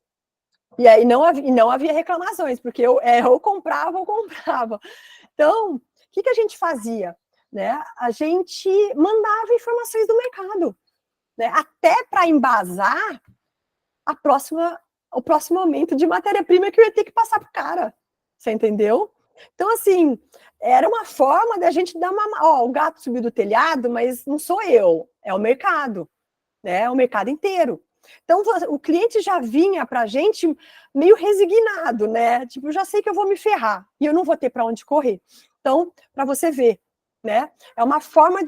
E aí não havia reclamações, porque eu comprava ou comprava. Então, o que a gente fazia? Né? A gente mandava informações do mercado, né? Até para embasar o próximo aumento de matéria-prima que eu ia ter que passar para o cara. Você entendeu? Então, assim, era uma forma da gente dar uma... Ó, o gato subiu do telhado, mas não sou eu, é o mercado, né? É o mercado inteiro. Então, o cliente já vinha para a gente meio resignado, né? Tipo, eu já sei que eu vou me ferrar e eu não vou ter para onde correr. Então, para você ver, né? É uma forma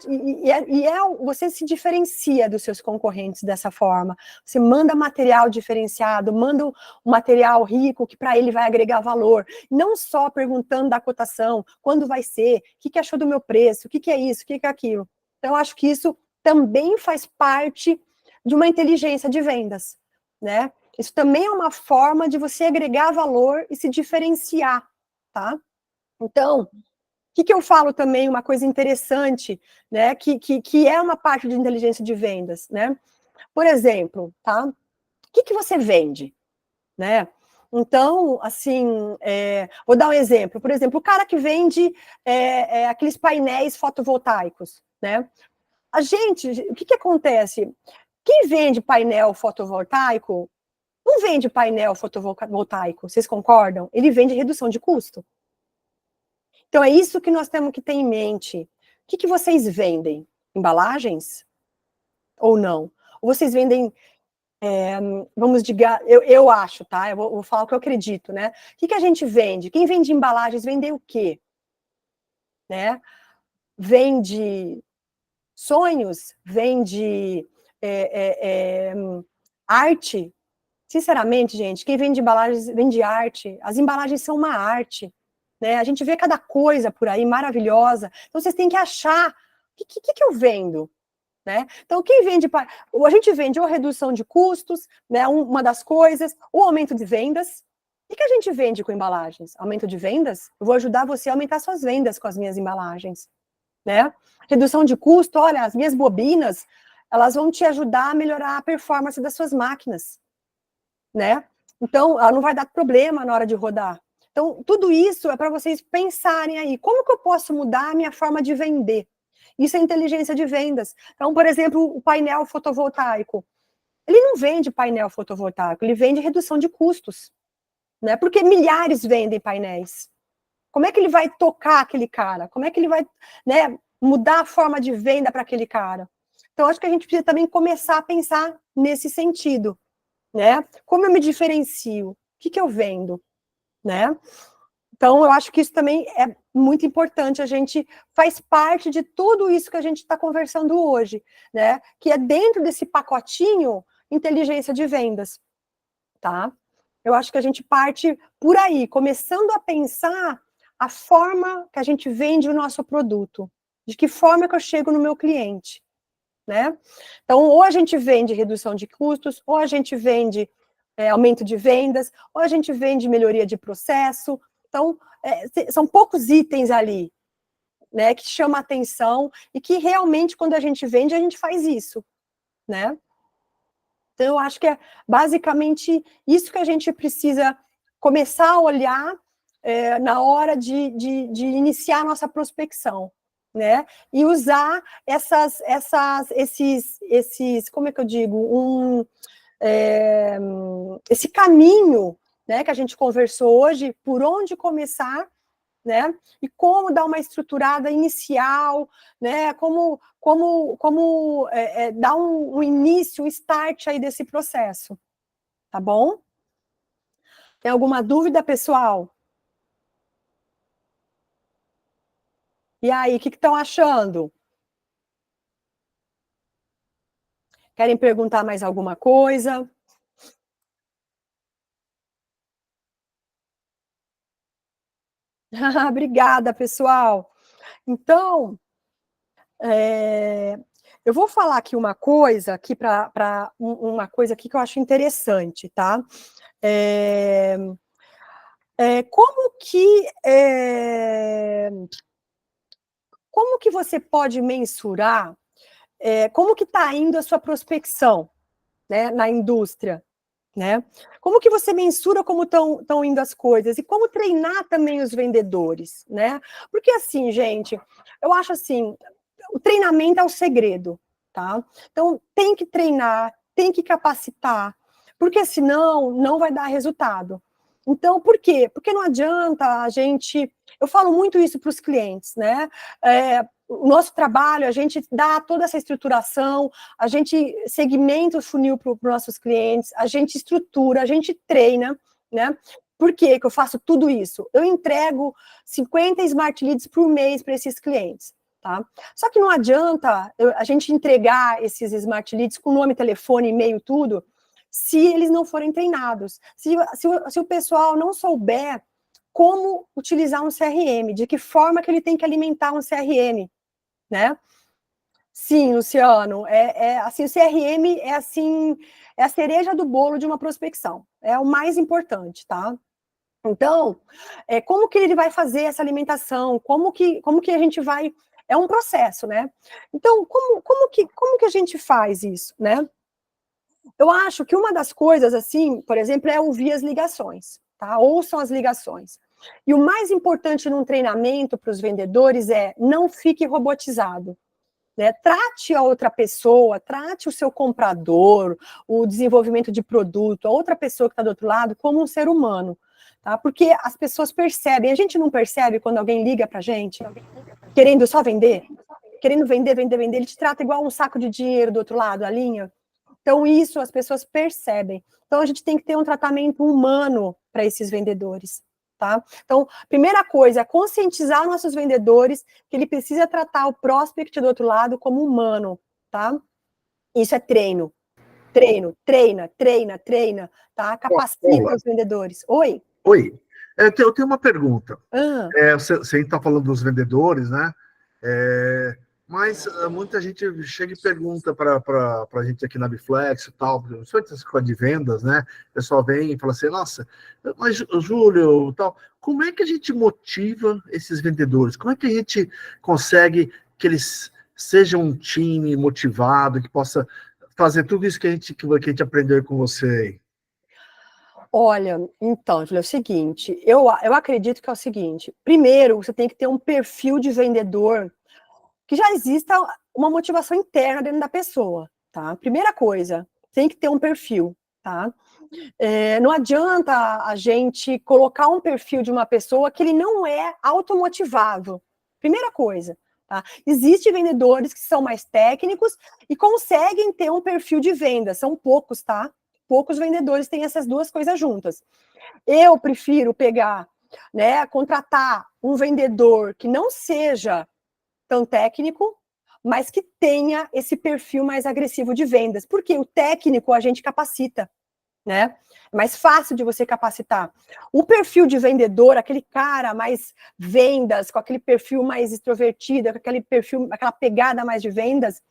você se diferencia dos seus concorrentes dessa forma. Você manda material diferenciado, manda um material rico que para ele vai agregar valor, não só perguntando da cotação, quando vai ser, o que achou do meu preço, o que é isso, o que é aquilo. Então, eu acho que isso também faz parte de uma inteligência de vendas, né? Isso também é uma forma de você agregar valor e se diferenciar, tá? Então, o que eu falo também, uma coisa interessante, né, que é uma parte de inteligência de vendas, né? Por exemplo, tá? O que você vende, né? Então, assim, vou dar um exemplo. Por exemplo, o cara que vende aqueles painéis fotovoltaicos, né? A gente, o que acontece? Quem vende painel fotovoltaico, não vende painel fotovoltaico, vocês concordam? Ele vende redução de custo. Então, é isso que nós temos que ter em mente. O que vocês vendem? Embalagens? Ou não? Ou vocês vendem vamos dizer, eu acho, tá? Eu vou falar o que eu acredito, né? O que a gente vende? Quem vende embalagens vende o quê? Né? Vende sonhos? Vende arte? Sinceramente, gente, quem vende embalagens vende arte. As embalagens são uma arte, né? A gente vê cada coisa por aí maravilhosa. Então vocês têm que achar o que eu vendo, né? Então quem vende, a gente vende ou redução de custos, né? Uma das coisas, ou aumento de vendas. O que a gente vende com embalagens? Aumento de vendas? Eu vou ajudar você a aumentar suas vendas com as minhas embalagens, né? Redução de custo, olha, as minhas bobinas, elas vão te ajudar a melhorar a performance das suas máquinas, né? Então, ela não vai dar problema na hora de rodar. Então, tudo isso é para vocês pensarem aí, como que eu posso mudar a minha forma de vender? Isso é inteligência de vendas. Então, por exemplo, o painel fotovoltaico. Ele não vende painel fotovoltaico, ele vende redução de custos, né? Porque milhares vendem painéis. Como é que ele vai tocar aquele cara? Como é que ele vai, né, mudar a forma de venda para aquele cara? Então, acho que a gente precisa também começar a pensar nesse sentido, né? Como eu me diferencio? O que eu vendo, né? Então, eu acho que isso também é muito importante, a gente faz parte de tudo isso que a gente está conversando hoje, né? Que é dentro desse pacotinho inteligência de vendas, tá? Eu acho que a gente parte por aí, começando a pensar a forma que a gente vende o nosso produto, de que forma que eu chego no meu cliente, né? Então, ou a gente vende redução de custos, ou a gente vende aumento de vendas, ou a gente vende melhoria de processo. Então, são poucos itens ali, né, que chama atenção e que realmente, quando a gente vende, a gente faz isso, né? Então, eu acho que é basicamente isso que a gente precisa começar a olhar na hora de iniciar a nossa prospecção, né? E usar esses, como é que eu digo, esse caminho, né, que a gente conversou hoje, por onde começar, né? E como dar uma estruturada inicial, né? Como dar um início, um start aí desse processo, tá bom? Tem alguma dúvida, pessoal? E aí, o que estão achando? Querem perguntar mais alguma coisa? Obrigada, pessoal. Então, eu vou falar aqui uma coisa aqui para uma coisa aqui que eu acho interessante, tá? Como que você pode mensurar como que está indo a sua prospecção, né, na indústria, né? Como que você mensura como estão indo as coisas e como treinar também os vendedores, né? Porque assim, gente, eu acho assim, o treinamento é o segredo, tá? Então, tem que treinar, tem que capacitar, porque senão não vai dar resultado. Então, por quê? Porque não adianta a gente... Eu falo muito isso para os clientes, né? O nosso trabalho, a gente dá toda essa estruturação, a gente segmenta o funil para os nossos clientes, a gente estrutura, a gente treina, né? Por que eu faço tudo isso? Eu entrego 50 Smart Leads por mês para esses clientes, tá? Só que não adianta a gente entregar esses Smart Leads com nome, telefone, e-mail, tudo, se eles não forem treinados. Se o pessoal não souber como utilizar um CRM, de que forma que ele tem que alimentar um CRM, né? Sim, Luciano, assim, o CRM é a cereja do bolo de uma prospecção, é o mais importante, tá? Então, como que ele vai fazer essa alimentação? Como que a gente vai... É um processo, né? Então, como que a gente faz isso, né? Eu acho que uma das coisas, assim, por exemplo, é ouvir as ligações, tá? Ouçam as ligações. E o mais importante num treinamento para os vendedores é não fique robotizado, né? Trate a outra pessoa, trate o seu comprador, o desenvolvimento de produto, a outra pessoa que está do outro lado, como um ser humano, tá? Porque as pessoas percebem, a gente não percebe quando alguém liga para a gente, querendo só vender, querendo vender, ele te trata igual um saco de dinheiro do outro lado, a linha. Então, isso as pessoas percebem. Então, a gente tem que ter um tratamento humano para esses vendedores, tá? Então, primeira coisa, conscientizar nossos vendedores que ele precisa tratar o prospect do outro lado como humano, tá? Isso é treino. Treina, tá? Capacita Paula, os vendedores. Oi? oi. Eu tenho uma pergunta. Ah, Você está falando dos vendedores, né? Mas muita gente chega e pergunta para a gente aqui na Biflex e tal, principalmente essa coisa de vendas, né? O pessoal vem e fala assim, nossa, mas Júlio, tal, como é que a gente motiva esses vendedores? Como é que a gente consegue que eles sejam um time motivado, que possa fazer tudo isso que a gente aprendeu com você aí? olha, então, Julia, é o seguinte, eu acredito que é o seguinte, primeiro, você tem que ter um perfil de vendedor que já exista uma motivação interna dentro da pessoa, tá? Primeira coisa, tem que ter um perfil, tá? Não adianta a gente colocar um perfil de uma pessoa que ele não é automotivado. Primeira coisa, tá? Existem vendedores que são mais técnicos e conseguem ter um perfil de venda, são poucos, tá? Poucos vendedores têm essas duas coisas juntas. Eu prefiro pegar, né, contratar um vendedor que não seja tão técnico, mas que tenha esse perfil mais agressivo de vendas, porque o técnico a gente capacita, né? É mais fácil de você capacitar. O perfil de vendedor, aquele cara mais vendas, com aquele perfil mais extrovertido, com aquele perfil, aquela pegada mais de vendas,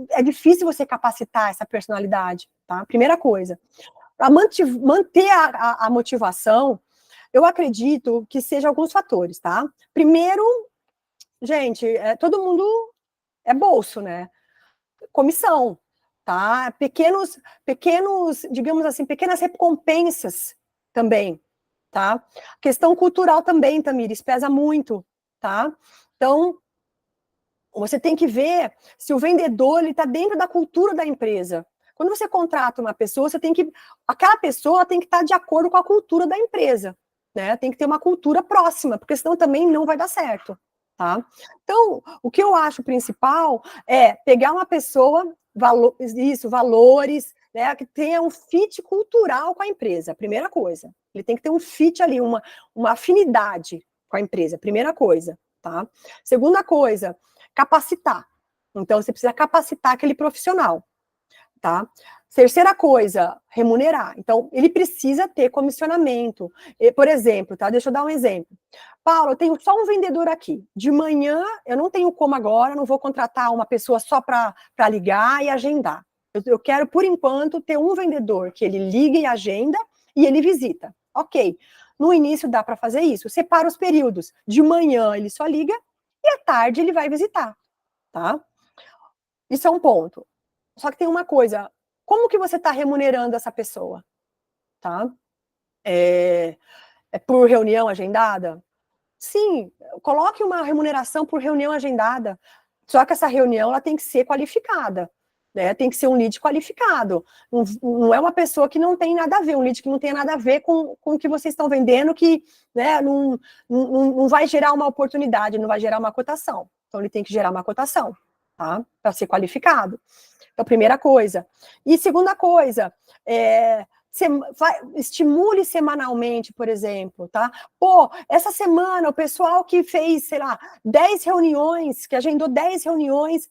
é difícil você capacitar essa personalidade, tá? Primeira coisa. Para manter a motivação, eu acredito que seja alguns fatores, tá? Primeiro, gente, todo mundo é bolso, né? Comissão, tá? Pequenos, digamos assim, pequenas recompensas também, tá? Questão cultural também, Tamires, pesa muito, tá? Então, você tem que ver se o vendedor ele está dentro da cultura da empresa. Quando você contrata uma pessoa, aquela pessoa tem que estar de acordo com a cultura da empresa, né? Tem que ter uma cultura próxima, porque senão também não vai dar certo, tá? Então, o que eu acho principal é pegar uma pessoa, valores, né? Que tenha um fit cultural com a empresa, primeira coisa. Ele tem que ter um fit ali, uma afinidade com a empresa, primeira coisa, tá? Segunda coisa, capacitar. Então, você precisa capacitar aquele profissional, tá? Terceira coisa, remunerar. Então, ele precisa ter comissionamento. Por exemplo, tá? Deixa eu dar um exemplo. Paulo, eu tenho só um vendedor aqui. De manhã, eu não tenho como agora, não vou contratar uma pessoa só para ligar e agendar. Eu quero, por enquanto, ter um vendedor que ele liga e agenda e ele visita. Ok. No início dá para fazer isso. Separa os períodos. De manhã ele só liga e à tarde ele vai visitar, tá? Isso é um ponto. Só que tem uma coisa, como que você está remunerando essa pessoa, tá? É por reunião agendada? Sim, coloque uma remuneração por reunião agendada, só que essa reunião ela tem que ser qualificada, né? Tem que ser um lead qualificado, não é uma pessoa que não tem nada a ver, um lead que não tem nada a ver com o que vocês estão vendendo, que, né, não vai gerar uma oportunidade, não vai gerar uma cotação. Então, ele tem que gerar uma cotação, tá? Para ser qualificado. Então, primeira coisa. E segunda coisa, estimule semanalmente, por exemplo, tá? Pô, essa semana o pessoal que fez, sei lá, 10 reuniões, que agendou 10 reuniões,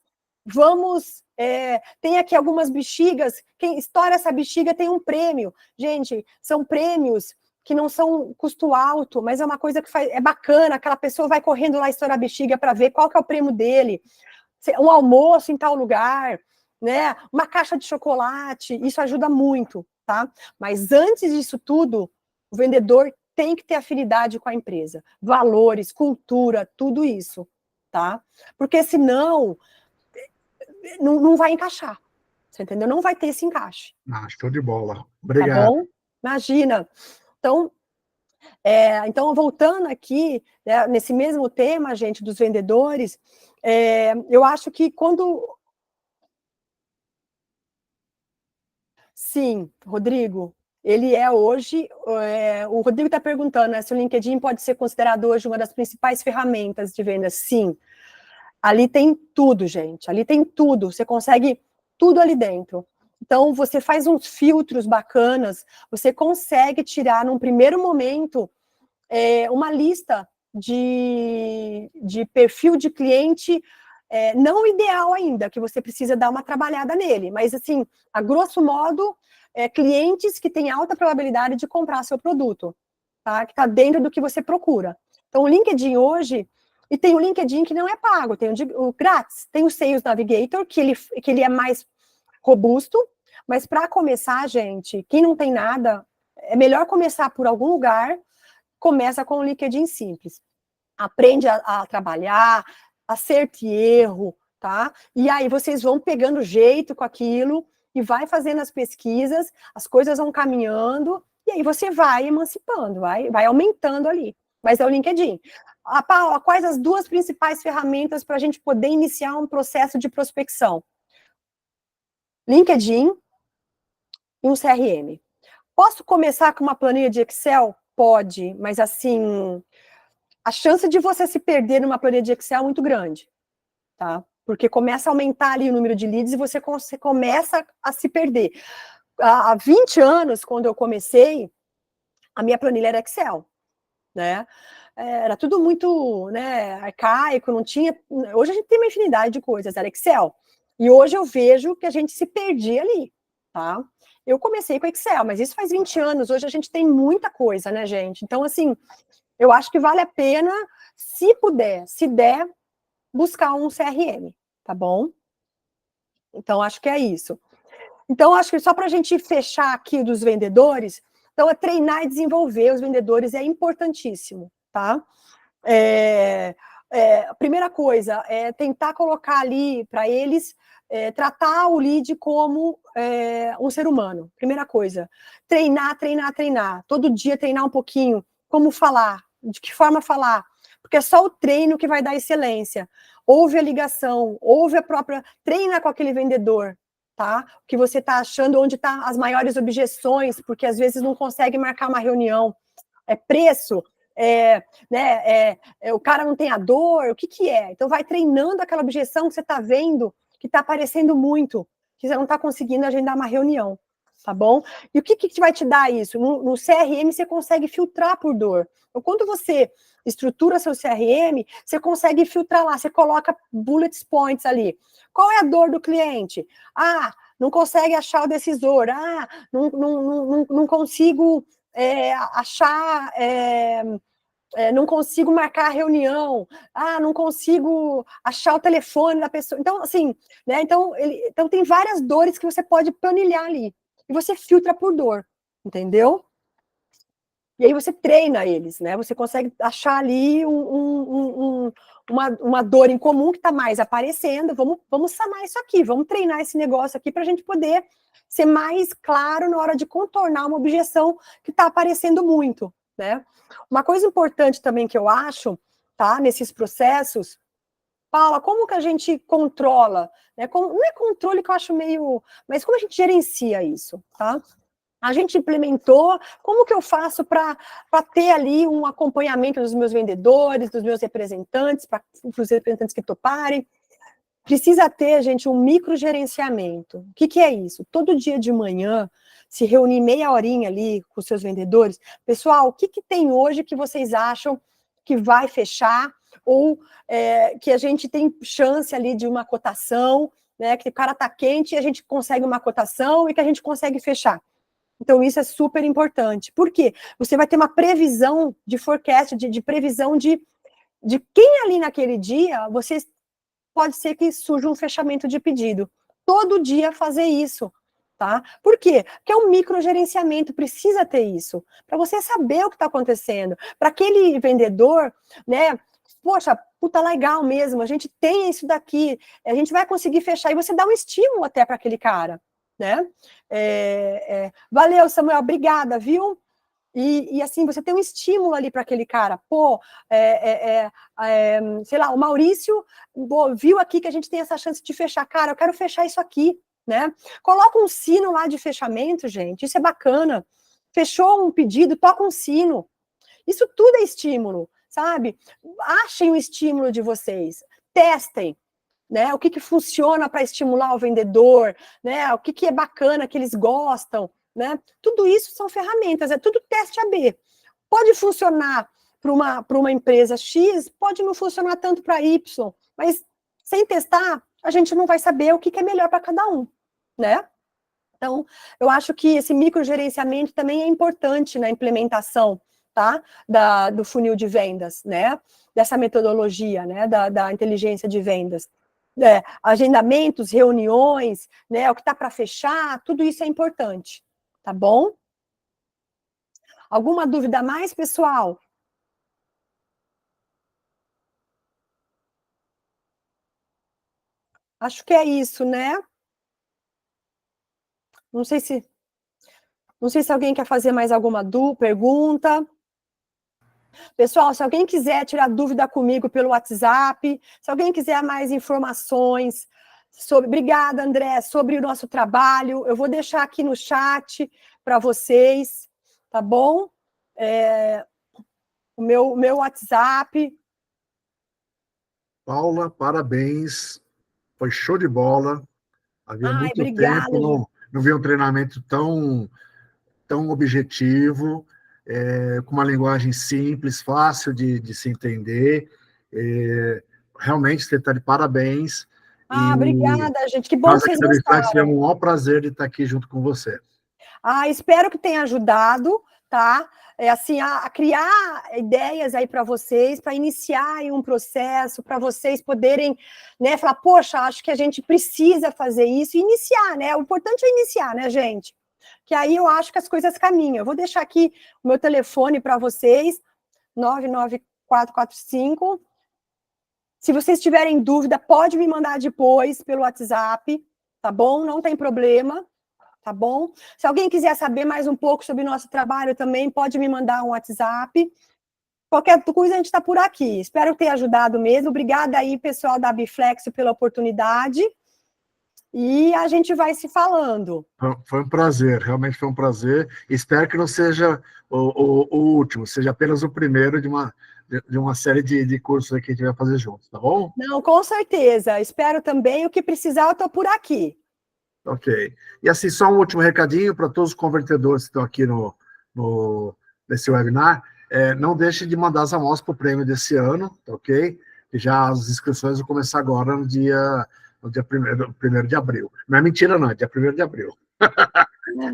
tem aqui algumas bexigas, quem estoura essa bexiga tem um prêmio. Gente, são prêmios que não são custo alto, mas é uma coisa que é bacana, aquela pessoa vai correndo lá estourar a bexiga para ver qual que é o prêmio dele, um almoço em tal lugar, né? Uma caixa de chocolate, isso ajuda muito, tá? Mas antes disso tudo, o vendedor tem que ter afinidade com a empresa, valores, cultura, tudo isso, tá? Porque senão não vai encaixar, você entendeu? Não vai ter esse encaixe. Show de bola. Tá Obrigado. bom? Imagina. Então, voltando aqui, né, nesse mesmo tema, gente, dos vendedores, eu acho que quando... Sim, Rodrigo, ele é hoje, o Rodrigo está perguntando, né, se o LinkedIn pode ser considerado hoje uma das principais ferramentas de venda. Sim, ali tem tudo, gente, ali tem tudo, você consegue tudo ali dentro. Então, você faz uns filtros bacanas, você consegue tirar, num primeiro momento, uma lista de perfil de cliente não ideal ainda, que você precisa dar uma trabalhada nele, mas, assim, a grosso modo, clientes que têm alta probabilidade de comprar seu produto, tá? Que está dentro do que você procura. Então, o LinkedIn hoje, e tem o LinkedIn que não é pago, tem o grátis, tem o Sales Navigator, que ele é mais robusto, mas para começar, gente, quem não tem nada, é melhor começar por algum lugar, começa com o LinkedIn simples. Aprende a trabalhar, acerto e erro, tá? E aí vocês vão pegando jeito com aquilo e vai fazendo as pesquisas, as coisas vão caminhando, e aí você vai emancipando, vai aumentando ali. Mas é o LinkedIn. Paula, quais as 2 principais ferramentas para a gente poder iniciar um processo de prospecção? LinkedIn e um CRM. Posso começar com uma planilha de Excel? Pode, mas assim, a chance de você se perder numa planilha de Excel é muito grande, tá? Porque começa a aumentar ali o número de leads e você começa a se perder. Há 20 anos, quando eu comecei, a minha planilha era Excel, né? Era tudo muito, né, arcaico, não tinha... Hoje a gente tem uma infinidade de coisas, era Excel. E hoje eu vejo que a gente se perdia ali, tá? Eu comecei com Excel, mas isso faz 20 anos, hoje a gente tem muita coisa, né, gente? Então, assim, eu acho que vale a pena, se puder, se der, buscar um CRM, tá bom? Então, acho que é isso. Então, acho que só para a gente fechar aqui dos vendedores, então é treinar e desenvolver os vendedores, é importantíssimo, tá? A primeira coisa é tentar colocar ali para eles, tratar o lead como um ser humano. Primeira coisa, treinar, treinar, treinar. Todo dia treinar um pouquinho, como falar, de que forma falar, porque é só o treino que vai dar excelência. Ouve a ligação, ouve a própria... Treina com aquele vendedor, tá? O que você está achando, onde estão as maiores objeções, porque às vezes não consegue marcar uma reunião. É preço, o cara não tem a dor, o que é? Então vai treinando aquela objeção que você está vendo, que está aparecendo muito, que você não está conseguindo agendar uma reunião, tá bom? E o que vai te dar isso? No CRM você consegue filtrar por dor. Então, quando você estrutura seu CRM, você consegue filtrar lá, você coloca bullet points ali. Qual é a dor do cliente? Ah, não consegue achar o decisor. Ah, não consigo achar... não consigo marcar a reunião, não consigo achar o telefone da pessoa. Então, assim, né? Então tem várias dores que você pode planilhar ali. E você filtra por dor, entendeu? E aí você treina eles, né? Você consegue achar ali uma dor em comum que está mais aparecendo. Vamos sanar isso aqui, vamos treinar esse negócio aqui para a gente poder ser mais claro na hora de contornar uma objeção que está aparecendo muito, né? Uma coisa importante também que eu acho, tá, nesses processos, Paula, como que a gente controla? Né? Não é controle que eu acho meio... Mas como a gente gerencia isso, tá? A gente implementou, como que eu faço para ter ali um acompanhamento dos meus vendedores, dos meus representantes, para os representantes que toparem? Precisa ter, gente, um microgerenciamento. O que é isso? Todo dia de manhã, se reunir meia horinha ali com os seus vendedores. Pessoal, o que tem hoje que vocês acham que vai fechar? Ou que a gente tem chance ali de uma cotação, né? Que o cara está quente e a gente consegue uma cotação e que a gente consegue fechar. Então, isso é super importante. Por quê? Você vai ter uma previsão de forecast, de previsão de quem ali naquele dia, pode ser que surja um fechamento de pedido. Todo dia fazer isso, tá? Por quê? Porque é um microgerenciamento, precisa ter isso, para você saber o que está acontecendo. Para aquele vendedor, né? Poxa, puta, legal mesmo, a gente tem isso daqui, a gente vai conseguir fechar, e você dá um estímulo até para aquele cara, né? Valeu, Samuel, obrigada, viu? E assim, você tem um estímulo ali para aquele cara. Pô, sei lá, o Maurício viu aqui que a gente tem essa chance de fechar. Cara, eu quero fechar isso aqui, né? Coloca um sino lá de fechamento, gente. Isso é bacana. Fechou um pedido, toca um sino. Isso tudo é estímulo, sabe? Achem o estímulo de vocês. Testem. né? O que funciona para estimular o vendedor, né? O que é bacana, que eles gostam, né? Tudo isso são ferramentas, é tudo teste AB. Pode funcionar para uma empresa X, pode não funcionar tanto para Y, mas sem testar, a gente não vai saber o que é melhor para cada um, né? Então, eu acho que esse microgerenciamento também é importante na implementação, tá? Do funil de vendas, né? Dessa metodologia, né? Da inteligência de vendas. Agendamentos, reuniões, né? O que está para fechar, tudo isso é importante, tá bom? Alguma dúvida a mais, pessoal? Acho que é isso, né? Não sei se alguém quer fazer mais alguma pergunta. Pessoal, se alguém quiser tirar dúvida comigo pelo WhatsApp, se alguém quiser mais informações sobre... Obrigada, André, sobre o nosso trabalho, eu vou deixar aqui no chat para vocês, tá bom? O meu WhatsApp. Paula, parabéns. Foi show de bola. Havia muito obrigada, tempo, não vi um treinamento tão objetivo, com uma linguagem simples, fácil de se entender. Realmente, você está de parabéns. Obrigada, gente. Que bom nós que aqui vocês da Biflex gostaram. tivemos o maior prazer de estar aqui junto com você. Espero que tenha ajudado, tá? Assim, a criar ideias aí para vocês, para iniciar aí um processo, para vocês poderem, né, falar, poxa, acho que a gente precisa fazer isso, e iniciar, né? O importante é iniciar, né, gente? Que aí eu acho que as coisas caminham. Eu vou deixar aqui o meu telefone para vocês, 99445. Se vocês tiverem dúvida, pode me mandar depois pelo WhatsApp, tá bom? Não tem problema. Tá bom? Se alguém quiser saber mais um pouco sobre o nosso trabalho também, pode me mandar um WhatsApp. Qualquer coisa, a gente está por aqui. Espero ter ajudado mesmo. Obrigada aí, pessoal da Biflex, pela oportunidade. E a gente vai se falando. Foi um prazer, realmente foi um prazer. Espero que não seja o último, seja apenas o primeiro de uma série de cursos que a gente vai fazer juntos, tá bom? Não, com certeza. Espero também. O que precisar, eu estou por aqui. Ok. E assim, só um último recadinho para todos os convertedores que estão aqui nesse webinar. Não deixe de mandar as amostras para o prêmio desse ano, ok? E já as inscrições vão começar agora no dia 1º de abril. Não é mentira, não, é dia 1º de abril.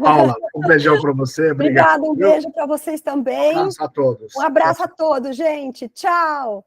Paula, um beijão para você. Obrigado. Obrigada, um beijo para vocês também. Um abraço a todos. Um abraço a todos, gente. Tchau.